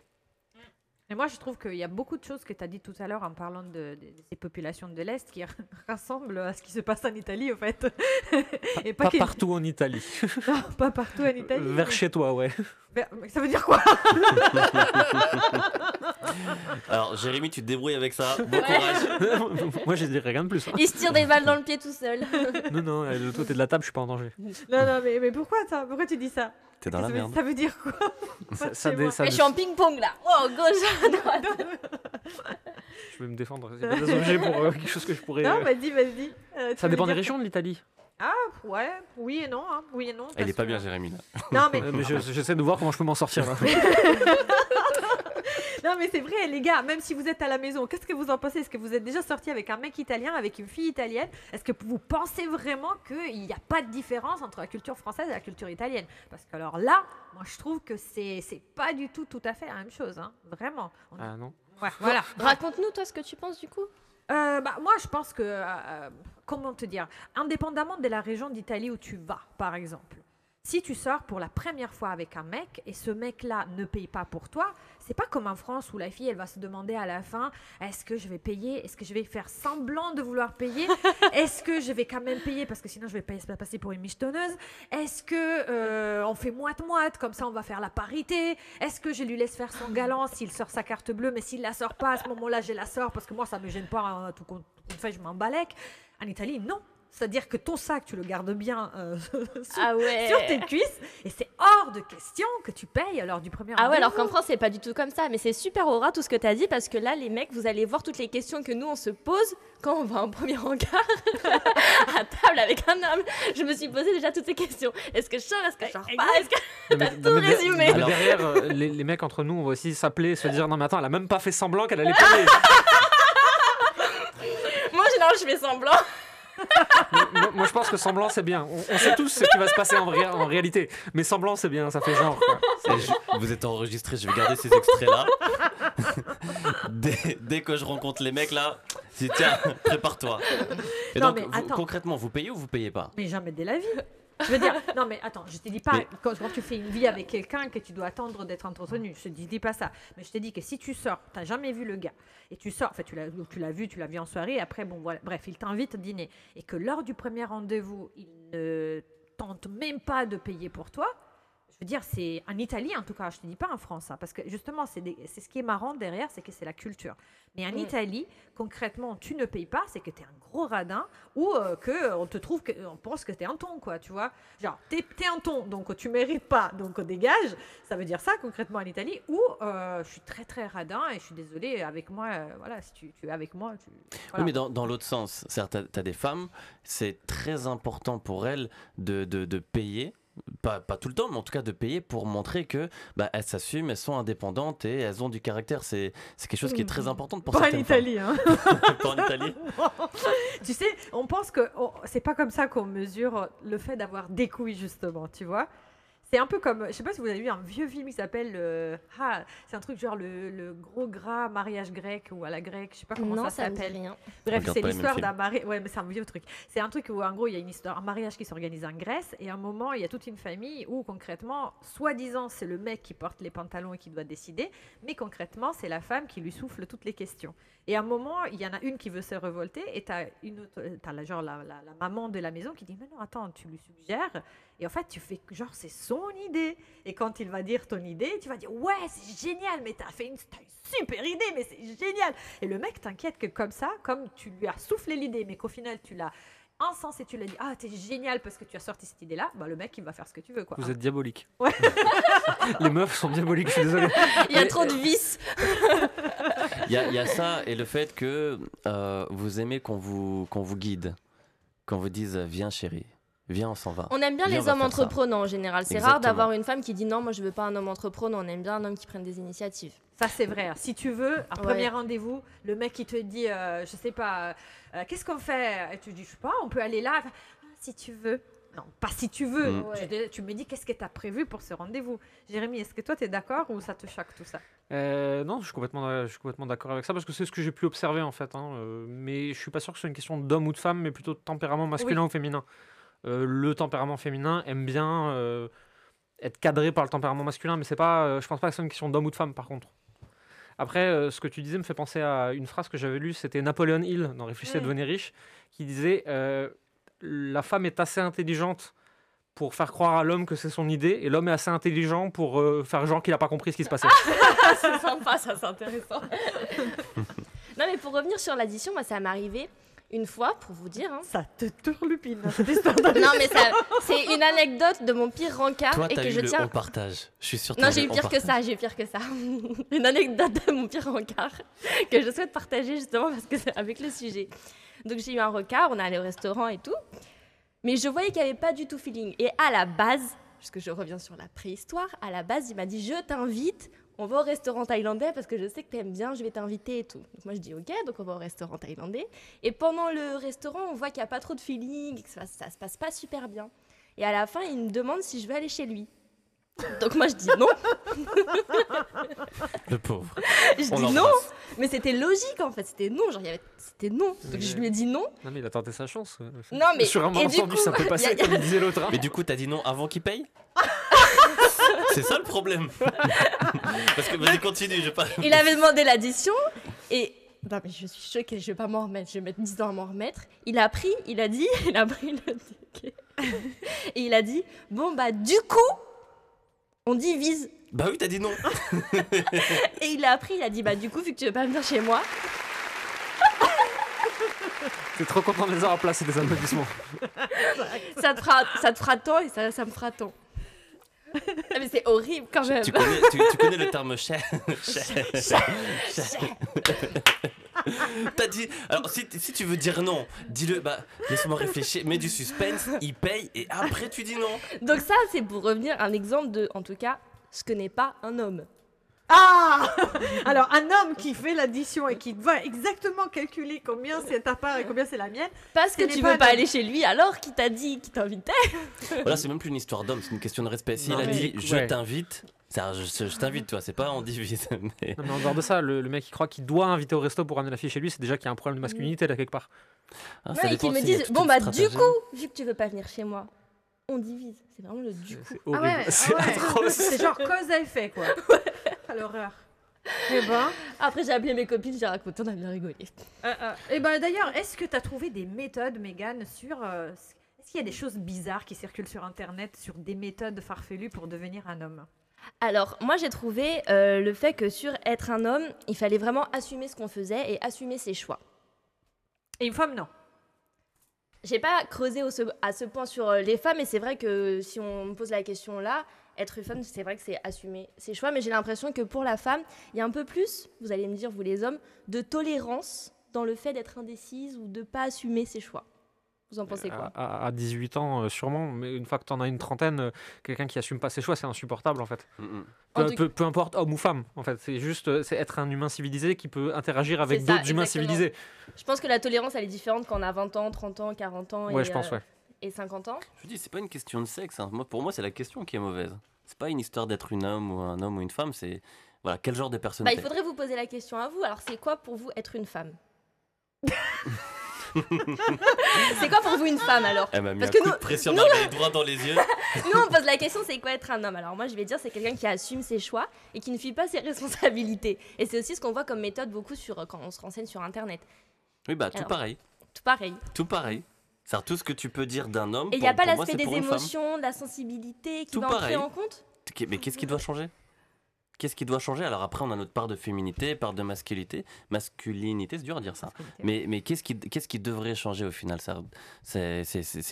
Et moi, je trouve qu'il y a beaucoup de choses que tu as dit tout à l'heure en parlant de ces populations de l'Est qui ressemblent à ce qui se passe en Italie, en fait. Et pas partout en Italie. Non, pas partout en Italie. Vers chez toi, ouais. Ça veut dire quoi? Alors, Jérémy, tu te débrouilles avec ça. Bon courage. Moi, je dirais rien de plus. Hein. Il se tire des balles dans le pied tout seul. Non, de côté de la table, je suis pas en danger. Non, mais pourquoi ça? Pourquoi tu dis ça? T'es dans la merde. Ça veut dire quoi? Je suis en ping-pong là. Oh, gauche, à droite. Je vais me défendre. C'est pas des objets pour quelque chose que je pourrais. Non, vas-y. Ça dépend des régions de l'Italie. Ah, ouais, oui et non. Hein. Oui et non. Elle est pas bien, Jérémy. Là. Non, mais j'essaie de voir comment je peux m'en sortir. Là. Non, mais c'est vrai, les gars, même si vous êtes à la maison, qu'est-ce que vous en pensez? Est-ce que vous êtes déjà sorti avec un mec italien, avec une fille italienne? Est-ce que vous pensez vraiment qu'il n'y a pas de différence entre la culture française et la culture italienne? Parce que alors là, moi je trouve que c'est pas du tout à fait la même chose, hein. Vraiment. Ah non. Ouais, voilà. Raconte-nous, toi, ce que tu penses du coup. Moi, je pense que, comment te dire, indépendamment de la région d'Italie où tu vas, par exemple, si tu sors pour la première fois avec un mec et ce mec-là ne paye pas pour toi, c'est pas comme en France où la fille, elle va se demander à la fin, est-ce que je vais payer? Est-ce que je vais faire semblant de vouloir payer? Est-ce que je vais quand même payer parce que sinon je vais passer pour une michetonneuse? Est-ce que on fait moite-moite, comme ça on va faire la parité? Est-ce que je lui laisse faire son galant s'il sort sa carte bleue, mais s'il la sort pas, à ce moment-là je la sors parce que moi ça me gêne pas, hein, tout compte fait je m'en balèque. En Italie, non. C'est-à-dire que ton sac, tu le gardes bien sur tes cuisses et c'est hors de question que tu payes lors du premier rendez-vous. Alors qu'en France, c'est pas du tout comme ça. Mais c'est super aura tout ce que tu as dit parce que là, les mecs, vous allez voir toutes les questions que nous, on se pose quand on va en premier encart à table avec un homme. Je me suis posé déjà toutes ces questions. Est-ce que je sors? Est-ce que je sors pas? Est-ce que t'as tout résumé? Alors derrière, les mecs entre nous, on va aussi s'appeler, se dire non mais attends, elle a même pas fait semblant qu'elle allait payer. Moi, je fais semblant. Moi je pense que semblant c'est bien. On sait tous ce qui va se passer en réalité. Mais semblant c'est bien, ça fait genre. Quoi. Vous êtes enregistrés, je vais garder ces extraits là. Dès que je rencontre les mecs là, tiens, prépare-toi. Et non, donc concrètement, vous payez ou vous payez pas? Mais jamais de la vie. Je veux dire, non mais attends, je te dis pas quand tu fais une vie avec quelqu'un que tu dois attendre d'être entretenu. Je te dis pas ça. Mais je te dis que si tu sors, t'as jamais vu le gars et tu sors, tu l'as vu en soirée. Et après bon voilà, bref, il t'invite à dîner et que lors du premier rendez-vous, il ne tente même pas de payer pour toi. Je veux dire, c'est en Italie en tout cas, je te dis pas en France, hein, parce que justement c'est ce qui est marrant derrière, c'est que c'est la culture. Mais en Italie, concrètement, tu ne payes pas, c'est que tu es un gros radin ou que on te trouve on pense que tu es un ton, quoi, tu vois. Genre, tu es un ton, donc tu mérites pas, donc dégage. Ça veut dire ça concrètement en Italie ou je suis très très radin et je suis désolée, avec moi, voilà, si tu es avec moi, voilà. Oui, mais dans l'autre sens, certes, tu as des femmes, c'est très important pour elles de payer. Pas tout le temps, mais en tout cas de payer pour montrer que elles s'assument, elles sont indépendantes et elles ont du caractère. C'est quelque chose qui est très important pour certaines femmes. Hein. Pas en Italie. Tu sais, on pense que c'est pas comme ça qu'on mesure le fait d'avoir des couilles justement, tu vois. C'est un peu comme, je sais pas si vous avez vu un vieux film qui s'appelle, c'est un truc genre le gros gras mariage grec ou à la grecque, je sais pas comment Non, ça ça me dit s'appelle. rien. Bref, Regarde c'est pas les mêmes l'histoire films. d'un mariage. Ouais, mais c'est un vieux truc. C'est un truc où, en gros, il y a une histoire, un mariage qui s'organise en Grèce, et à un moment, il y a toute une famille où, concrètement, soi-disant, c'est le mec qui porte les pantalons et qui doit décider, mais concrètement, c'est la femme qui lui souffle toutes les questions. Et à un moment, il y en a une qui veut se révolter, et t'as la maman de la maison qui dit, mais non, attends, tu lui suggères, et en fait, tu fais que, genre, c'est son idée. Et quand il va dire ton idée, tu vas dire, ouais, c'est génial, mais t'as une super idée, mais c'est génial. Et le mec t'inquiète que comme ça, comme tu lui as soufflé l'idée, mais qu'au final tu l'as encensé, tu l'as dit, ah t'es génial parce que tu as sorti cette idée-là, bah le mec il va faire ce que tu veux quoi. Vous êtes diabolique. Ouais. Les meufs sont diaboliques, je suis désolé. Il y a trop de vices. Il y a ça et le fait que vous aimez qu'on vous guide, qu'on vous dise viens chérie, viens on s'en va. On aime bien Viens, on les va hommes faire ça. entreprenants en général. C'est Exactement. rare d'avoir une femme qui dit non, moi je veux pas un homme entreprenant. On aime bien un homme qui prenne des initiatives. Ça c'est vrai. Si tu veux, un premier rendez-vous, le mec il te dit, je sais pas, qu'est-ce qu'on fait? Et tu dis, je sais pas, on peut aller là. Ah, si tu veux. Non, pas si tu veux. Ouais. Tu me dis qu'est-ce que tu as prévu pour ce rendez-vous. Jérémy, est-ce que toi tu es d'accord ou ça te choque tout ça? Non, je suis complètement d'accord avec ça parce que c'est ce que j'ai pu observer en fait. Mais je suis pas sûr que ce soit une question d'homme ou de femme, mais plutôt de tempérament masculin ou féminin. Le tempérament féminin aime bien être cadré par le tempérament masculin, mais c'est pas, je pense pas que c'est une question d'homme ou de femme par contre. Après, ce que tu disais me fait penser à une phrase que j'avais lue, c'était Napoléon Hill dans Réfléchissez, devenez riche, qui disait la femme est assez intelligente pour faire croire à l'homme que c'est son idée, et l'homme est assez intelligent pour faire genre qu'il n'a pas compris ce qui se passait. C'est sympa, ça, c'est intéressant. Non, mais pour revenir sur l'addition, moi, ça m'est arrivé une fois, pour vous dire. Hein. Ça te tourlupine cette histoire. Non, mais c'est une anecdote de mon pire rencard Toi et t'as que eu je le tiens. on partage. Je suis sûr. Non, j'ai eu pire que ça, Une anecdote de mon pire rencard que je souhaite partager justement parce que c'est avec le sujet. Donc j'ai eu un rencard, on est allé au restaurant et tout, mais je voyais qu'il n'y avait pas du tout feeling. Et à la base, puisque je reviens sur la préhistoire, à la base, il m'a dit je t'invite, on va au restaurant thaïlandais parce que je sais que t'aimes bien, je vais t'inviter et tout. Donc moi je dis ok, donc on va au restaurant thaïlandais. Et pendant le restaurant, on voit qu'il n'y a pas trop de feeling, et que ça se passe pas super bien. Et à la fin, il me demande si je veux aller chez lui. Donc moi je dis non. Le pauvre. Je On dis non, l'embrasse. mais c'était logique en fait, c'était non, c'était non. Donc je lui ai dit non. Non, mais il a tenté sa chance. Non, mais sur un et du malentendu, coup, ça peut passer, y a- comme disait l'autre. Mais du coup t'as dit non avant qu'il paye. C'est ça le problème. Parce que vas-y continue, je pas. Il avait demandé l'addition et non mais je suis choquée, je vais pas m'en remettre, je vais mettre 10 ans à m'en remettre. Il a pris le ticket. Et il a dit bon bah du coup on divise. Bah oui t'as dit non. Et il a appris, il a dit bah du coup vu que tu veux pas venir chez moi. T'es trop content de les avoir placés, des applaudissements. Ça te fera tant et ça me fera tant. Ah, mais c'est horrible quand même. Tu connais le terme cher. T'as dit. Alors si tu veux dire non, dis-le. Bah laisse-moi réfléchir. Mets du suspense. Il paye et après tu dis non. Donc ça c'est pour revenir à un exemple de, en tout cas, ce que n'est pas un homme. Ah Alors, un homme qui fait l'addition et qui va exactement calculer combien c'est ta part et combien c'est la mienne. Parce que Ce n'est tu pas veux pas un homme. aller chez lui alors qu'il t'a dit qu'il t'invitait. Voilà, c'est même plus une histoire d'homme, c'est une question de respect. S'il Non, a mais- dit je ouais. t'invite, je t'invite, toi, c'est pas on divise. Mais... Non, mais en dehors de ça, le mec qui croit qu'il doit inviter au resto pour ramener la fille chez lui, c'est déjà qu'il y a un problème de masculinité là quelque part. Ah, ça Ouais, et dépend, qu'ils me tu sais, il y a disent toute bon une bah du stratégie. coup, vu que tu veux pas venir chez moi, on divise. C'est vraiment le du coup. C'est horrible. C'est atroce. C'est genre cause à effet, quoi. À l'horreur. Eh ben, Après j'ai appelé mes copines, j'ai raconté, on a bien rigolé. et ben d'ailleurs, est-ce que tu as trouvé des méthodes, Mégane, sur... est-ce qu'il y a des choses bizarres qui circulent sur Internet, sur des méthodes farfelues pour devenir un homme? Alors moi j'ai trouvé le fait que sur être un homme, il fallait vraiment assumer ce qu'on faisait et assumer ses choix. Et une femme, non. J'ai pas creusé à ce point sur les femmes, et c'est vrai que si on me pose la question là, être une femme, c'est vrai que c'est assumer ses choix, mais j'ai l'impression que pour la femme, il y a un peu plus, vous allez me dire, vous les hommes, de tolérance dans le fait d'être indécise ou de pas assumer ses choix. Vous en pensez quoi? À 18 ans, sûrement, mais une fois que tu en as une trentaine, quelqu'un qui assume pas ses choix, c'est insupportable en fait. En tout- Peu importe homme ou femme, en fait. C'est juste c'est être un humain civilisé qui peut interagir avec C'est ça, d'autres humains exactement. civilisés. Je pense que la tolérance, elle est différente quand on a 20 ans, 30 ans, 40 ans. Ouais, et, je pense, ouais. et 50 ans. Je dis, c'est pas une question de sexe. Hein. Pour moi, c'est la question qui est mauvaise. C'est pas une histoire d'être un homme ou une femme. C'est voilà, quel genre de personne Bah, t'es. il faudrait vous poser la question à vous. Alors, c'est quoi pour vous être une femme? C'est quoi pour vous une femme alors? Elle m'a mis Parce un que coup de pression droit dans les yeux. Nous, on pose la question, c'est quoi être un homme? Alors moi, je vais dire, c'est quelqu'un qui assume ses choix et qui ne fuit pas ses responsabilités. Et c'est aussi ce qu'on voit comme méthode beaucoup quand on se renseigne sur Internet. Oui, bah tout Alors, pareil. Tout pareil. Tout pareil. C'est tout ce que tu peux dire d'un homme. Et il n'y a pas pour moi, l'aspect c'est des pour une femme. émotions, de la sensibilité qui Tout va pareil. entrer en compte? Mais qu'est-ce qui doit changer? Qu'est-ce qui doit changer? Alors après, on a notre part de féminité, part de masculinité. Masculinité, c'est dur à dire ça. Mais qu'est-ce qui devrait changer au final? C'est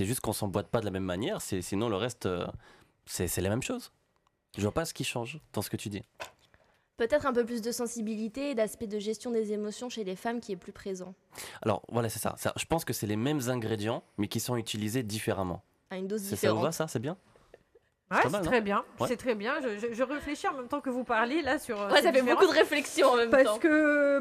juste qu'on s'emboîte pas de la même manière. Sinon, le reste, c'est la même chose. Je vois pas ce qui change dans ce que tu dis. Peut-être un peu plus de sensibilité et d'aspect de gestion des émotions chez les femmes qui est plus présent. Alors voilà, c'est ça. Je pense que c'est les mêmes ingrédients, mais qui sont utilisés différemment. À une dose Ça vous différente. va, ça? C'est bien? Ouais, pas mal, c'est non? très bien. Ouais. C'est très bien. Je réfléchis en même temps que vous parlez là sur. Ouais, ces ça fait différences. beaucoup de réflexions en même temps.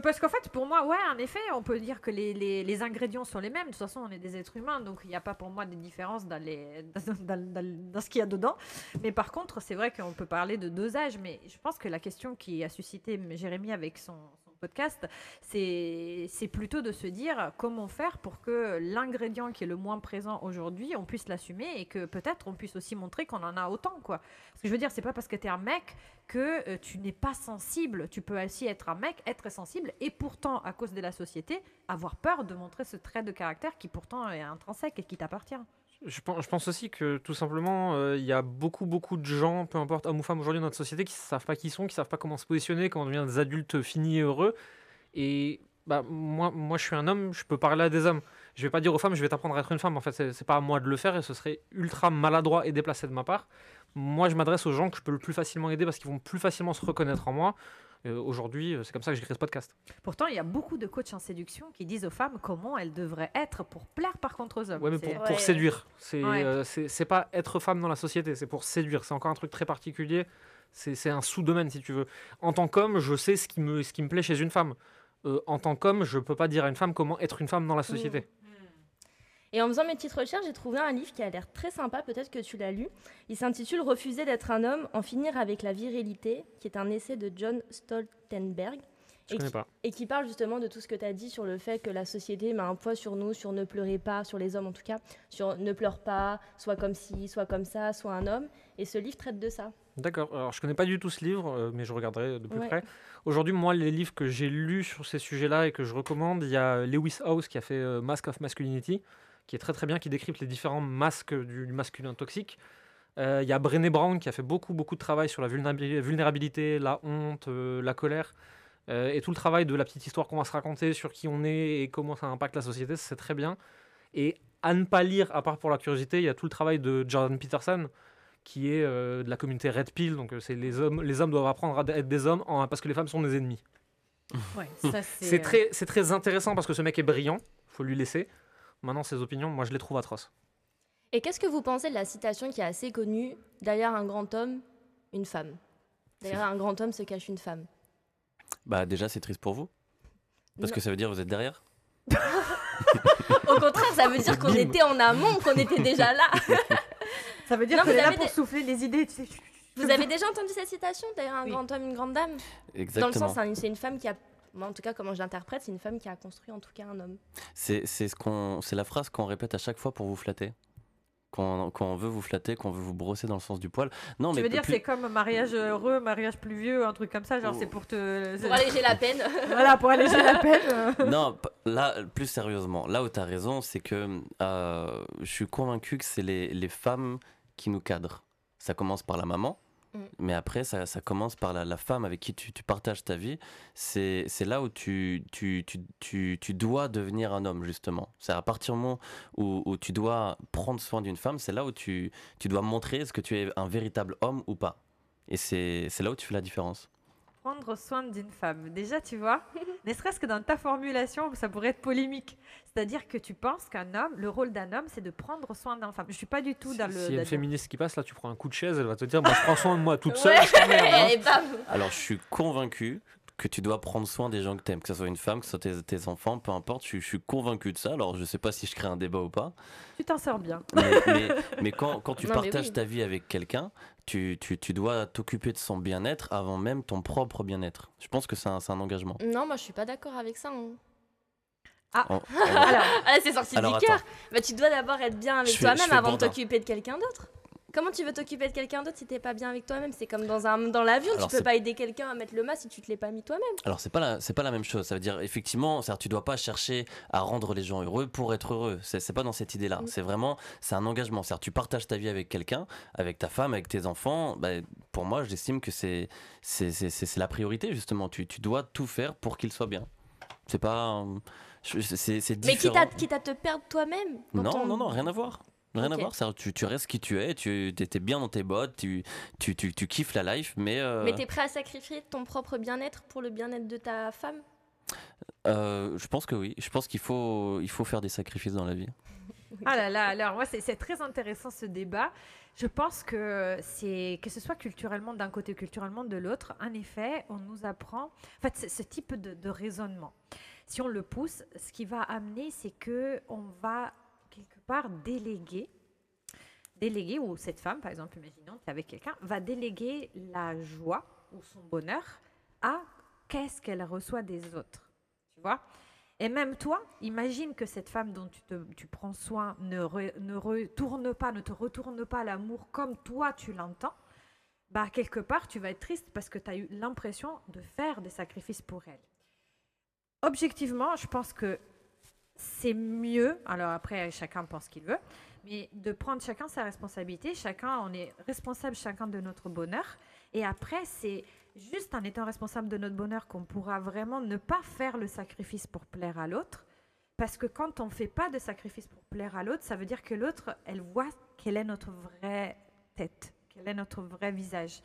Parce qu'en fait, pour moi, ouais, en effet, on peut dire que les ingrédients sont les mêmes. De toute façon, on est des êtres humains, donc il n'y a pas pour moi de différence dans ce qu'il y a dedans. Mais par contre, c'est vrai qu'on peut parler de dosage. Mais je pense que la question qui a suscité Jérémy avec son podcast, c'est plutôt de se dire comment faire pour que l'ingrédient qui est le moins présent aujourd'hui, on puisse l'assumer et que peut-être on puisse aussi montrer qu'on en a autant, quoi. Parce que je veux dire, c'est pas parce que tu es un mec que tu n'es pas sensible. Tu peux aussi être un mec, être sensible et pourtant, à cause de la société, avoir peur de montrer ce trait de caractère qui pourtant est intrinsèque et qui t'appartient. Je pense aussi que tout simplement, il y a beaucoup de gens, peu importe homme ou femme aujourd'hui dans notre société, qui ne savent pas qui ils sont, qui ne savent pas comment se positionner, comment devenir des adultes finis et heureux. Et bah, moi, je suis un homme, je peux parler à des hommes. Je vais pas dire aux femmes, je vais t'apprendre à être une femme. En fait, c'est pas à moi de le faire et ce serait ultra maladroit et déplacé de ma part. Moi, je m'adresse aux gens que je peux le plus facilement aider parce qu'ils vont plus facilement se reconnaître en moi. Aujourd'hui, c'est comme ça que j'ai créé ce podcast. Pourtant, il y a beaucoup de coachs en séduction qui disent aux femmes comment elles devraient être pour plaire par contre aux hommes. Ouais, mais C'est- pour séduire. Ouais. C'est pas être femme dans la société, c'est pour séduire. C'est encore un truc très particulier. C'est un sous-domaine, si tu veux. En tant qu'homme, je sais ce qui me plaît chez une femme. En tant qu'homme, je peux pas dire à une femme comment être une femme dans la société. Et en faisant mes petites recherches, j'ai trouvé un livre qui a l'air très sympa, peut-être que tu l'as lu. Il s'intitule « Refuser d'être un homme, en finir avec la virilité », qui est un essai de John Stoltenberg. Je connais pas. Et qui parle justement de tout ce que tu as dit sur le fait que la société met un poids sur nous, sur ne pleurez pas, sur les hommes en tout cas, sur ne pleure pas, soit comme ci, soit comme ça, soit un homme. Et ce livre traite de ça. D'accord. Alors, je connais pas du tout ce livre, mais je regarderai de plus Ouais. près. Aujourd'hui, moi, les livres que j'ai lus sur ces sujets-là et que je recommande, il y a Lewis Howes qui a fait Mask of Masculinity, qui est très très bien, qui décrypte les différents masques du masculin toxique. Il y a Brené Brown qui a fait beaucoup de travail sur la vulnérabilité, la honte, la colère. Et tout le travail de la petite histoire qu'on va se raconter sur qui on est et comment ça impacte la société, c'est très bien. Et à ne pas lire, à part pour la curiosité, il y a tout le travail de Jordan Peterson, qui est de la communauté Red Pill. Donc c'est les hommes doivent apprendre à être des hommes parce que les femmes sont des ennemis. Ouais, ça, C'est très intéressant parce que ce mec est brillant, faut lui laisser. Maintenant, ses opinions, moi je les trouve atroces. Et qu'est-ce que vous pensez de la citation qui est assez connue? Derrière un grand homme, une femme. Derrière un grand homme se cache une femme. Bah déjà, c'est triste pour vous. Parce que ça veut dire que vous êtes derrière. Au contraire, ça veut dire qu'on Bim. était en amont, qu'on était déjà là. Ça veut dire Non, qu'on vous est là avez pour des- souffler les idées. Tu sais. Vous avez déjà entendu cette citation? Derrière un Oui. grand homme, une grande dame? Exactement. Dans le sens, c'est une femme qui a... Moi, en tout cas, comment je l'interprète, c'est une femme qui a construit en tout cas un homme. C'est la phrase qu'on répète à chaque fois pour vous flatter. Quand on veut vous flatter, qu'on veut vous brosser dans le sens du poil. Non, Tu mais veux dire plus- c'est comme mariage heureux, mariage pluvieux, un truc comme ça, genre c'est pour te... Pour alléger la peine. Voilà, pour alléger la peine. Non, là, plus sérieusement, là où tu as raison, c'est que je suis convaincu que c'est les femmes qui nous cadrent. Ça commence par la maman, mais après, ça commence par la femme avec qui tu partages ta vie. C'est là où tu dois devenir un homme, justement. C'est à partir du moment où tu dois prendre soin d'une femme, c'est là où tu dois montrer est-ce que tu es un véritable homme ou pas. Et c'est là où tu fais la différence. Prendre soin d'une femme. Déjà, tu vois, ne serait-ce que dans ta formulation, ça pourrait être polémique. C'est-à-dire que tu penses qu'un homme, le rôle d'un homme, c'est de prendre soin d'une femme. Je suis pas du tout dans le... S'il y a une dans- féministe qui passe, là, tu prends un coup de chaise, elle va te dire, moi, je prends soin de moi toute seule, Ouais. je t'emmerde, hein. Et bam. Alors, je suis convaincu que tu dois prendre soin des gens que t'aimes, que ce soit une femme, que ce soit tes enfants, peu importe. Je suis convaincu de ça. Alors, je sais pas si je crée un débat ou pas. Tu t'en sors bien. Mais quand tu Non, mais partages oui. ta vie avec quelqu'un, tu dois t'occuper de son bien-être avant même ton propre bien-être. Je pense que c'est un engagement. Non, moi je suis pas d'accord avec ça. Hein. En- Alors, Ah, c'est sorti Alors, du cœur. attends. Bah, tu dois d'abord être bien avec Je fais toi-même avant de Bourdin. t'occuper de quelqu'un d'autre. Comment tu veux t'occuper de quelqu'un d'autre si t'es pas bien avec toi-même? C'est comme dans l'avion, Alors, tu peux c'est- pas aider quelqu'un à mettre le masque si tu te l'es pas mis toi-même. Alors c'est pas la même chose. Ça veut dire effectivement, c'est-à-dire, tu dois pas chercher à rendre les gens heureux pour être heureux. C'est pas dans cette idée-là. C'est un engagement. C'est-à-dire tu partages ta vie avec quelqu'un, avec ta femme, avec tes enfants. Bah, pour moi, j'estime que c'est la priorité justement. Tu dois tout faire pour qu'ils soient bien. C'est pas c'est Mais différent. quitte à te perdre toi-même. dans Non, ton- non, non, rien à voir. Rien à Ok. voir, ça, tu restes qui tu es, tu étais bien dans tes bottes, tu kiffes la life, mais Mais t'es prêt à sacrifier ton propre bien-être pour le bien-être de ta femme? je pense que oui. Je pense qu'il faut faire des sacrifices dans la vie. ah là là, alors moi c'est très intéressant ce débat. Je pense que que ce soit culturellement d'un côté, culturellement de l'autre, en effet, on nous apprend, en fait, ce type de raisonnement. Si on le pousse, ce qui va amener, c'est que on va quelque part déléguer, ou cette femme, par exemple, imaginons, tu es avec quelqu'un, va déléguer la joie ou son bonheur à qu'est-ce qu'elle reçoit des autres. Tu vois? Et même toi, imagine que cette femme dont tu prends soin ne te retourne pas l'amour comme toi tu l'entends. Bah, quelque part, tu vas être triste parce que tu as eu l'impression de faire des sacrifices pour elle. Objectivement, je pense que c'est mieux, alors après chacun pense ce qu'il veut, mais de prendre chacun sa responsabilité, on est responsable chacun de notre bonheur, et après c'est juste en étant responsable de notre bonheur qu'on pourra vraiment ne pas faire le sacrifice pour plaire à l'autre, parce que quand on ne fait pas de sacrifice pour plaire à l'autre, ça veut dire que l'autre, elle voit quelle est notre vraie tête, quel est notre vrai visage.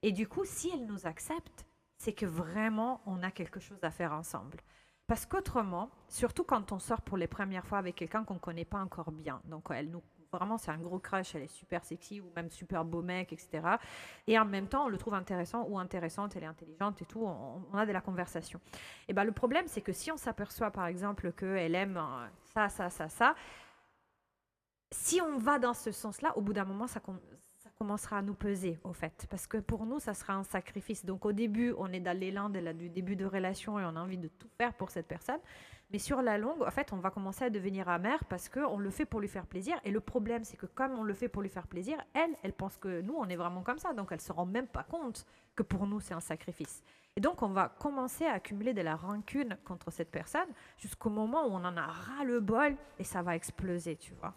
Et du coup, si elle nous accepte, c'est que vraiment on a quelque chose à faire ensemble. Parce qu'autrement, surtout quand on sort pour les premières fois avec quelqu'un qu'on ne connaît pas encore bien, donc vraiment c'est un gros crush, elle est super sexy ou même super beau mec, etc. Et en même temps, on le trouve intéressant ou intéressante, elle est intelligente et tout, on a de la conversation. Et ben, le problème, c'est que si on s'aperçoit par exemple qu'elle aime ça, si on va dans ce sens-là, au bout d'un moment, ça commencera à nous peser, au fait. Parce que pour nous, ça sera un sacrifice. Donc au début, on est dans l'élan du début de relation et on a envie de tout faire pour cette personne. Mais sur la longue, en fait, on va commencer à devenir amer parce qu'on le fait pour lui faire plaisir. Et le problème, c'est que comme on le fait pour lui faire plaisir, elle pense que nous, on est vraiment comme ça. Donc elle ne se rend même pas compte que pour nous, c'est un sacrifice. Et donc, on va commencer à accumuler de la rancune contre cette personne jusqu'au moment où on en a ras-le-bol et ça va exploser, tu vois.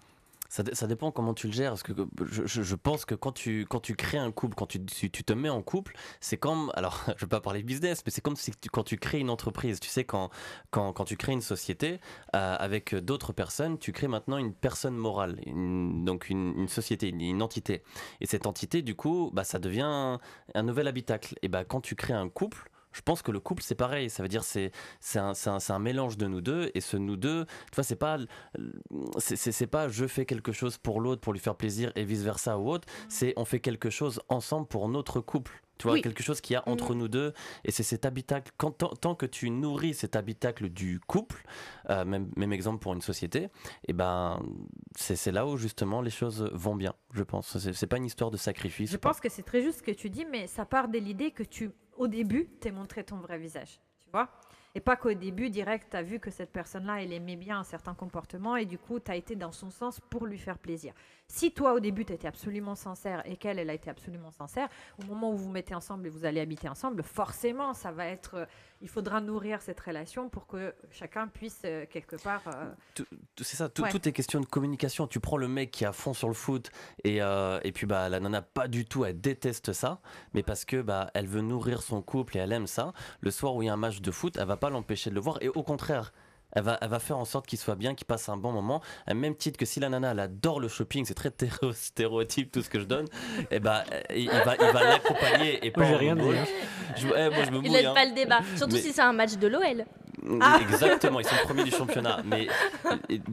Ça dépend comment tu le gères, parce que je pense que quand tu crées un couple, quand tu te mets en couple, c'est comme, alors je vais pas parler business, mais c'est comme si quand tu crées une entreprise, tu sais, quand tu crées une société avec d'autres personnes, tu crées maintenant une personne morale, donc une société, une entité. Et cette entité, du coup, bah, ça devient un nouvel habitacle. Et bah, quand tu crées un couple, je pense que le couple c'est pareil, ça veut dire c'est un mélange de nous deux, et ce nous deux, tu vois, c'est pas je fais quelque chose pour l'autre pour lui faire plaisir et vice versa ou autre, c'est on fait quelque chose ensemble pour notre couple. Tu vois, Oui. quelque chose qu'il y a entre nous deux, et c'est cet habitacle. Tant que tu nourris cet habitacle du couple, même exemple pour une société, et ben c'est là où justement les choses vont bien, je pense. C'est pas une histoire de sacrifice. Je pense que c'est très juste ce que tu dis, mais ça part de l'idée que au début, t'es montré ton vrai visage, tu vois. Et pas qu'au début, direct, t'as vu que cette personne-là, elle aimait bien un certain comportement et du coup, t'as été dans son sens pour lui faire plaisir. Si toi, au début, t'étais absolument sincère et qu'elle, elle a été absolument sincère, au moment où vous vous mettez ensemble et vous allez habiter ensemble, forcément, ça va être... il faudra nourrir cette relation pour que chacun puisse, quelque part... C'est ça, Ouais. tout est question de communication. Tu prends le mec qui est à fond sur le foot et puis bah, la nana pas du tout, elle déteste ça, mais parce que bah, elle veut nourrir son couple et elle aime ça. Le soir où il y a un match de foot, elle va pas l'empêcher de le voir, et au contraire, elle va faire en sorte qu'il soit bien, qu'il passe un bon moment. À même titre que si la nana elle adore le shopping, c'est très stéréotype tout ce que je donne, et bah, il va l'accompagner et pas Moi, j'ai en rien dit, football. hein. Moi je me Il mouille. laisse pas le débat. Surtout Mais- si c'est un match de l'OL. Exactement, ils sont premiers du championnat. Mais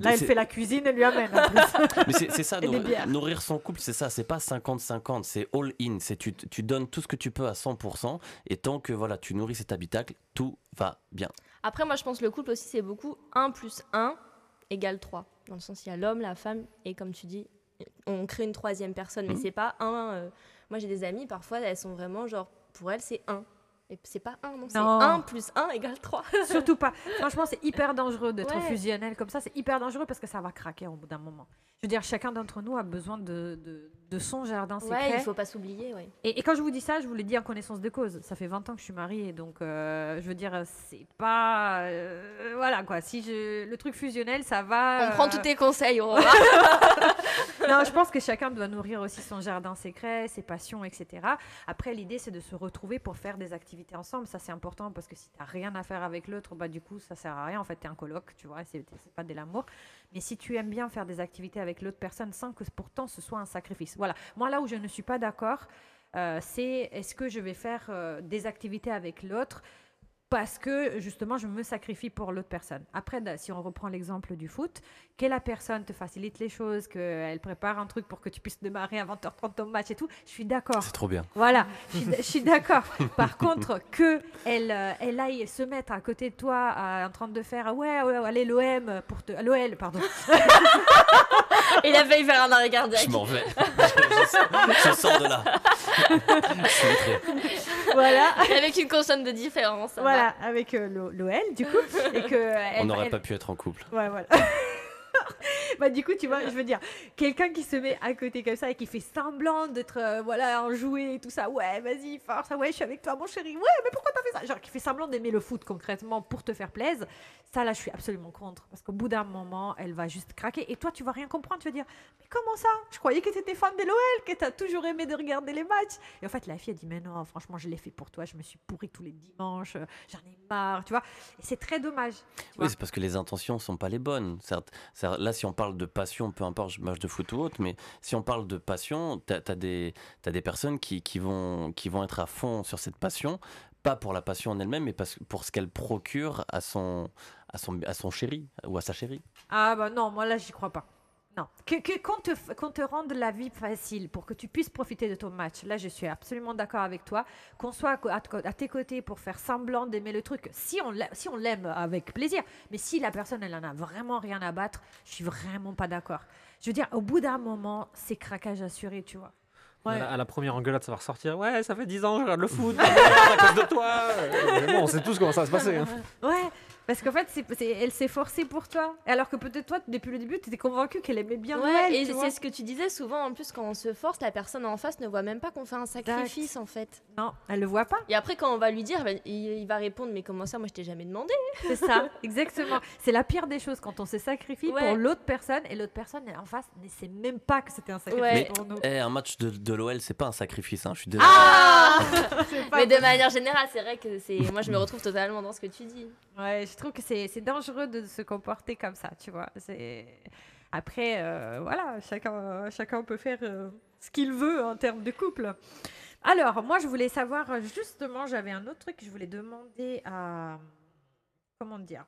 Là, elle fait la cuisine et lui amène en plus. mais c'est ça, Et des bières. nourrir son couple, c'est ça, c'est pas 50-50, c'est all in, c'est tu donnes tout ce que tu peux à 100%, et tant que voilà, tu nourris cet habitacle, tout va bien. Après, moi, je pense que le couple aussi, c'est beaucoup 1 plus 1 égale 3. Dans le sens, il y a l'homme, la femme, et comme tu dis, on crée une troisième personne, mais c'est pas un. Moi, j'ai des amies, parfois, elles sont vraiment genre, pour elles, c'est 1. Et c'est pas 1, non, c'est 1 plus 1 égale 3. Surtout pas. Franchement, c'est hyper dangereux d'être Ouais. fusionnel comme ça. C'est hyper dangereux parce que ça va craquer au bout d'un moment. Je veux dire, chacun d'entre nous a besoin de son jardin secret. Ouais, il faut pas s'oublier, ouais. Et quand je vous dis ça, je vous le dis en connaissance de cause. Ça fait 20 ans que je suis mariée, donc je veux dire, c'est pas... voilà quoi, le truc fusionnel, ça va... On prend tous tes conseils, Aurora. Non, je pense que chacun doit nourrir aussi son jardin secret, ses passions, etc. Après, l'idée, c'est de se retrouver pour faire des activités ensemble. Ça, c'est important parce que si tu n'as rien à faire avec l'autre, bah, du coup, ça sert à rien. En fait, tu es un coloc, tu vois, c'est pas de l'amour. Mais si tu aimes bien faire des activités avec l'autre personne sans que pourtant ce soit un sacrifice. Voilà. Moi, là où je ne suis pas d'accord, c'est est-ce que je vais faire des activités avec l'autre parce que justement je me sacrifie pour l'autre personne. Après, si on reprend l'exemple du foot, que la personne te facilite les choses, qu'elle prépare un truc pour que tu puisses démarrer à 20h30 ton match et tout, je suis d'accord. C'est trop bien. Voilà, je suis d'accord. Par contre, qu'elle aille se mettre à côté de toi en train de faire ouais, allez l'OM pour te... l'OL, pardon. Il a failli faire un arrêt cardiaque. Je m'en vais. Je sors de là. Je suis outré. Voilà. Avec une consonne de différence. ça Voilà, avec l'OL du coup. Et que On n'aurait pas pu être en couple. Ouais, voilà. Bah du coup, tu vois, je veux dire, quelqu'un qui se met à côté comme ça et qui fait semblant d'être voilà, enjoué et tout ça, ouais, vas-y, force, ouais, je suis avec toi, mon chéri, ouais, mais pourquoi t'as fait ça? Genre, qui fait semblant d'aimer le foot concrètement pour te faire plaisir, ça là, je suis absolument contre. Parce qu'au bout d'un moment, elle va juste craquer et toi, tu vas rien comprendre, tu vas dire, mais comment ça? Je croyais que t'étais fan de l'OL, que t'as toujours aimé de regarder les matchs. Et en fait, la fille, elle dit, mais non, franchement, je l'ai fait pour toi, je me suis pourrie tous les dimanches, j'en ai marre, tu vois. Et c'est très dommage. Oui, c'est parce que les intentions sont pas les bonnes. Certes, là, si on parle de passion, peu importe, match de foot ou autre, mais si on parle de passion, t'as des personnes qui vont être à fond sur cette passion, pas pour la passion en elle-même, mais pour ce qu'elle procure à son chéri ou à sa chérie. Ah bah non, moi là, j'y crois pas. Non. Qu'on te rende la vie facile pour que tu puisses profiter de ton match. Là, je suis absolument d'accord avec toi. Qu'on soit à tes côtés pour faire semblant d'aimer le truc. Si on l'aime avec plaisir. Mais si la personne, elle en a vraiment rien à battre, je suis vraiment pas d'accord. Je veux dire, au bout d'un moment, c'est craquage assuré, tu vois. Ouais. À la première engueulade, ça va ressortir. Ouais, ça fait 10 ans que je regarde le foot. À cause de toi. Mais bon, on sait tous comment ça va se passer. Hein. Ouais. Parce qu'en fait, elle s'est forcée pour toi. Alors que peut-être toi, depuis le début, tu étais convaincue qu'elle aimait bien Noël. Ouais, et tu vois. c'est ce que tu disais souvent. En plus, quand on se force, la personne en face ne voit même pas qu'on fait un sacrifice, en fait. Non, elle le voit pas. Et après, quand on va lui dire, il va répondre, mais comment ça, moi, je t'ai jamais demandé. C'est ça, exactement. C'est la pire des choses quand on se sacrifie Ouais. pour l'autre personne et l'autre personne en face ne sait même pas que c'était un sacrifice Ouais. Mais pour nous. un match de l'OL, c'est pas un sacrifice, hein, je suis désolé. Ah C'est pas Mais de manière générale, c'est vrai que moi, je me retrouve totalement dans ce que tu dis. Ouais, je trouve que c'est dangereux de se comporter comme ça, tu vois. Après, voilà, chacun peut faire ce qu'il veut en termes de couple. Alors, moi, je voulais savoir, justement, j'avais un autre truc que je voulais demander à... Comment dire?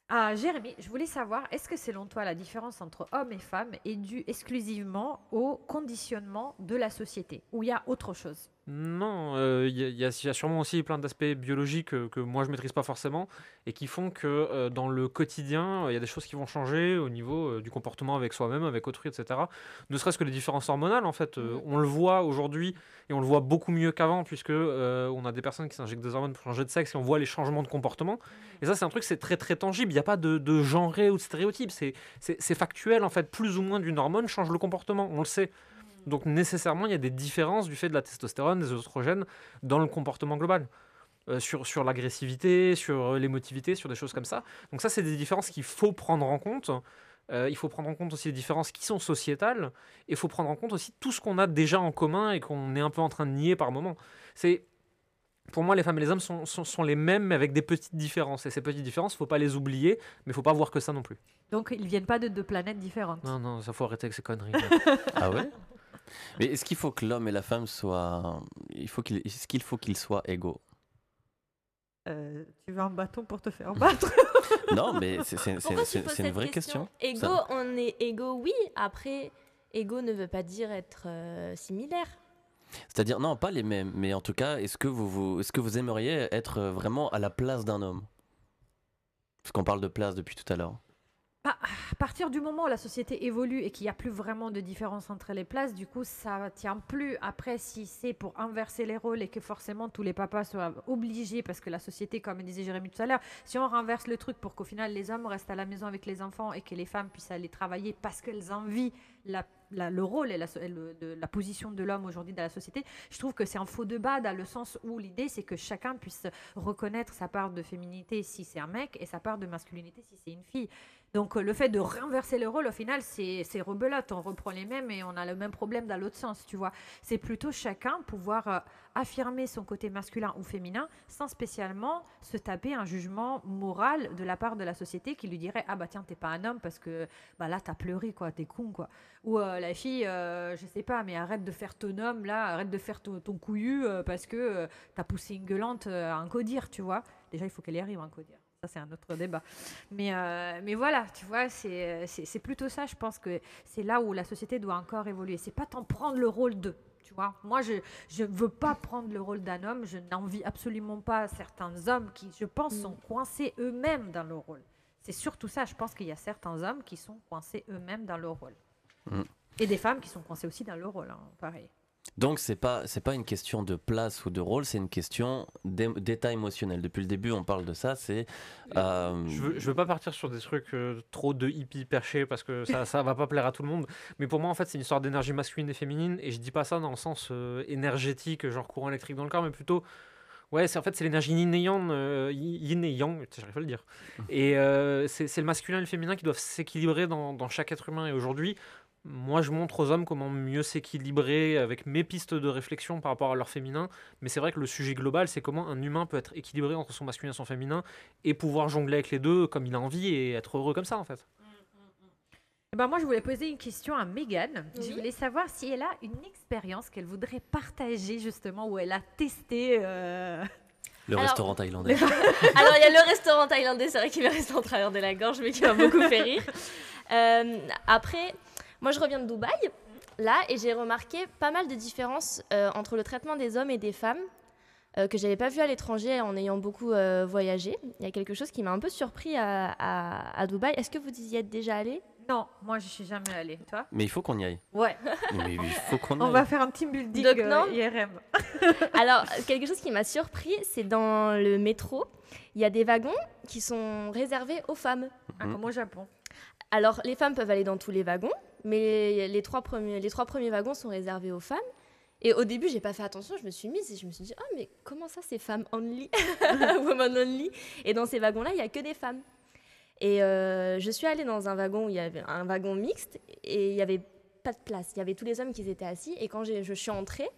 Ah, Jérémy, je voulais savoir, est-ce que selon toi, la différence entre hommes et femmes est due exclusivement au conditionnement de la société, ou il y a autre chose? Non, il y a sûrement aussi plein d'aspects biologiques que moi je maîtrise pas forcément et qui font que dans le quotidien, il y a des choses qui vont changer au niveau du comportement avec soi-même, avec autrui, etc. Ne serait-ce que les différences hormonales, en fait, on le voit aujourd'hui et on le voit beaucoup mieux qu'avant puisque on a des personnes qui s'injectent des hormones pour changer de sexe et on voit les changements de comportement. Et ça, c'est un truc, c'est très très tangible. Il n'y a pas de genré ou de stéréotype. C'est factuel, en fait. Plus ou moins d'une hormone change le comportement. On le sait. Donc nécessairement, il y a des différences du fait de la testostérone, des oestrogènes dans le comportement global. Sur l'agressivité, sur l'émotivité, sur des choses comme ça. Donc ça, c'est des différences qu'il faut prendre en compte. Il faut prendre en compte aussi les différences qui sont sociétales. Et il faut prendre en compte aussi tout ce qu'on a déjà en commun et qu'on est un peu en train de nier par moment. Pour moi, les femmes et les hommes sont les mêmes, mais avec des petites différences. Et ces petites différences, il ne faut pas les oublier, mais il ne faut pas voir que ça non plus. Donc, ils viennent pas de deux planètes différentes. Non, ça faut arrêter avec ces conneries. Ah ouais? Mais est-ce qu'il faut que l'homme et la femme soient... Est-ce qu'il faut qu'ils soient égaux? Tu veux un bâton pour te faire battre? Non, mais Pourquoi tu poses c'est une cette vraie question. Égaux, on est égaux, oui. Après, égaux ne veut pas dire être similaire. C'est-à-dire, non, pas les mêmes, mais en tout cas, est-ce que vous aimeriez être vraiment à la place d'un homme? Parce qu'on parle de place depuis tout à l'heure. À partir du moment où la société évolue et qu'il n'y a plus vraiment de différence entre les places, du coup, ça tient plus. Après, si c'est pour inverser les rôles et que forcément tous les papas soient obligés, parce que la société, comme disait Jérémy tout à l'heure, si on renverse le truc pour qu'au final les hommes restent à la maison avec les enfants et que les femmes puissent aller travailler parce qu'elles envient le rôle et la position de l'homme aujourd'hui dans la société, je trouve que c'est un faux débat dans le sens où l'idée c'est que chacun puisse reconnaître sa part de féminité si c'est un mec et sa part de masculinité si c'est une fille. Donc le fait de renverser le rôle, au final, c'est rebelote. On reprend les mêmes et on a le même problème dans l'autre sens, tu vois. C'est plutôt chacun pouvoir affirmer son côté masculin ou féminin sans spécialement se taper un jugement moral de la part de la société qui lui dirait « Ah bah tiens, t'es pas un homme parce que bah, là, t'as pleuré, quoi, t'es con, quoi. » Ou la fille, je sais pas, mais arrête de faire ton homme, là, arrête de faire ton couillu parce que t'as poussé une gueulante à un codir, tu vois. Déjà, il faut qu'elle y arrive, un codir. Ça, c'est un autre débat. Mais voilà, tu vois, c'est plutôt ça, je pense que c'est là où la société doit encore évoluer. C'est pas tant prendre le rôle d'eux, tu vois. Moi, je ne veux pas prendre le rôle d'un homme. Je n'envie absolument pas certains hommes qui, je pense, sont coincés eux-mêmes dans leur rôle. C'est surtout ça, je pense qu'il y a certains hommes qui sont coincés eux-mêmes dans leur rôle. Et des femmes qui sont coincées aussi dans leur rôle, hein, pareil. Donc c'est pas une question de place ou de rôle, c'est une question d'état émotionnel. Depuis le début, on parle de ça. Je veux pas partir sur des trucs trop de hippies perchés parce que ça va pas plaire à tout le monde. Mais pour moi, en fait, c'est une histoire d'énergie masculine et féminine. Et je dis pas ça dans le sens énergétique, genre courant électrique dans le corps, mais plutôt ouais, c'est l'énergie yin et yang, j'arrive pas à le dire. Et c'est le masculin et le féminin qui doivent s'équilibrer dans chaque être humain. Et aujourd'hui, moi, je montre aux hommes comment mieux s'équilibrer avec mes pistes de réflexion par rapport à leur féminin. Mais c'est vrai que le sujet global, c'est comment un humain peut être équilibré entre son masculin et son féminin et pouvoir jongler avec les deux comme il a envie et être heureux comme ça, en fait. Eh ben moi, je voulais poser une question à Mégane. Oui. Je voulais savoir si elle a une expérience qu'elle voudrait partager, justement, où elle a testé... Le restaurant thaïlandais. Alors, il y a le restaurant thaïlandais, c'est vrai qu'il me reste en travers de la gorge, mais qui m'a beaucoup fait rire. Après, moi, je reviens de Dubaï, là, et j'ai remarqué pas mal de différences entre le traitement des hommes et des femmes que j'avais pas vu à l'étranger en ayant beaucoup voyagé. Il y a quelque chose qui m'a un peu surpris à Dubaï. Est-ce que vous y êtes déjà allé ? Non, moi, je suis jamais allée. Toi ? Mais il faut qu'on y aille. Ouais. Mais il faut qu'on y On aille. va faire un team building Donc, non. IRM. Alors, quelque chose qui m'a surpris, c'est dans le métro, il y a des wagons qui sont réservés aux femmes. Ah, comme au Japon. Alors, les femmes peuvent aller dans tous les wagons, mais les trois premiers wagons sont réservés aux femmes. Et au début, j'ai pas fait attention, je me suis mise et je me suis dit, oh, mais comment ça, c'est femmes only, women only? Et dans ces wagons-là, il y a que des femmes. Et je suis allée dans un wagon où il y avait un wagon mixte et il y avait pas de place. Il y avait tous les hommes qui étaient assis et quand je suis entrée,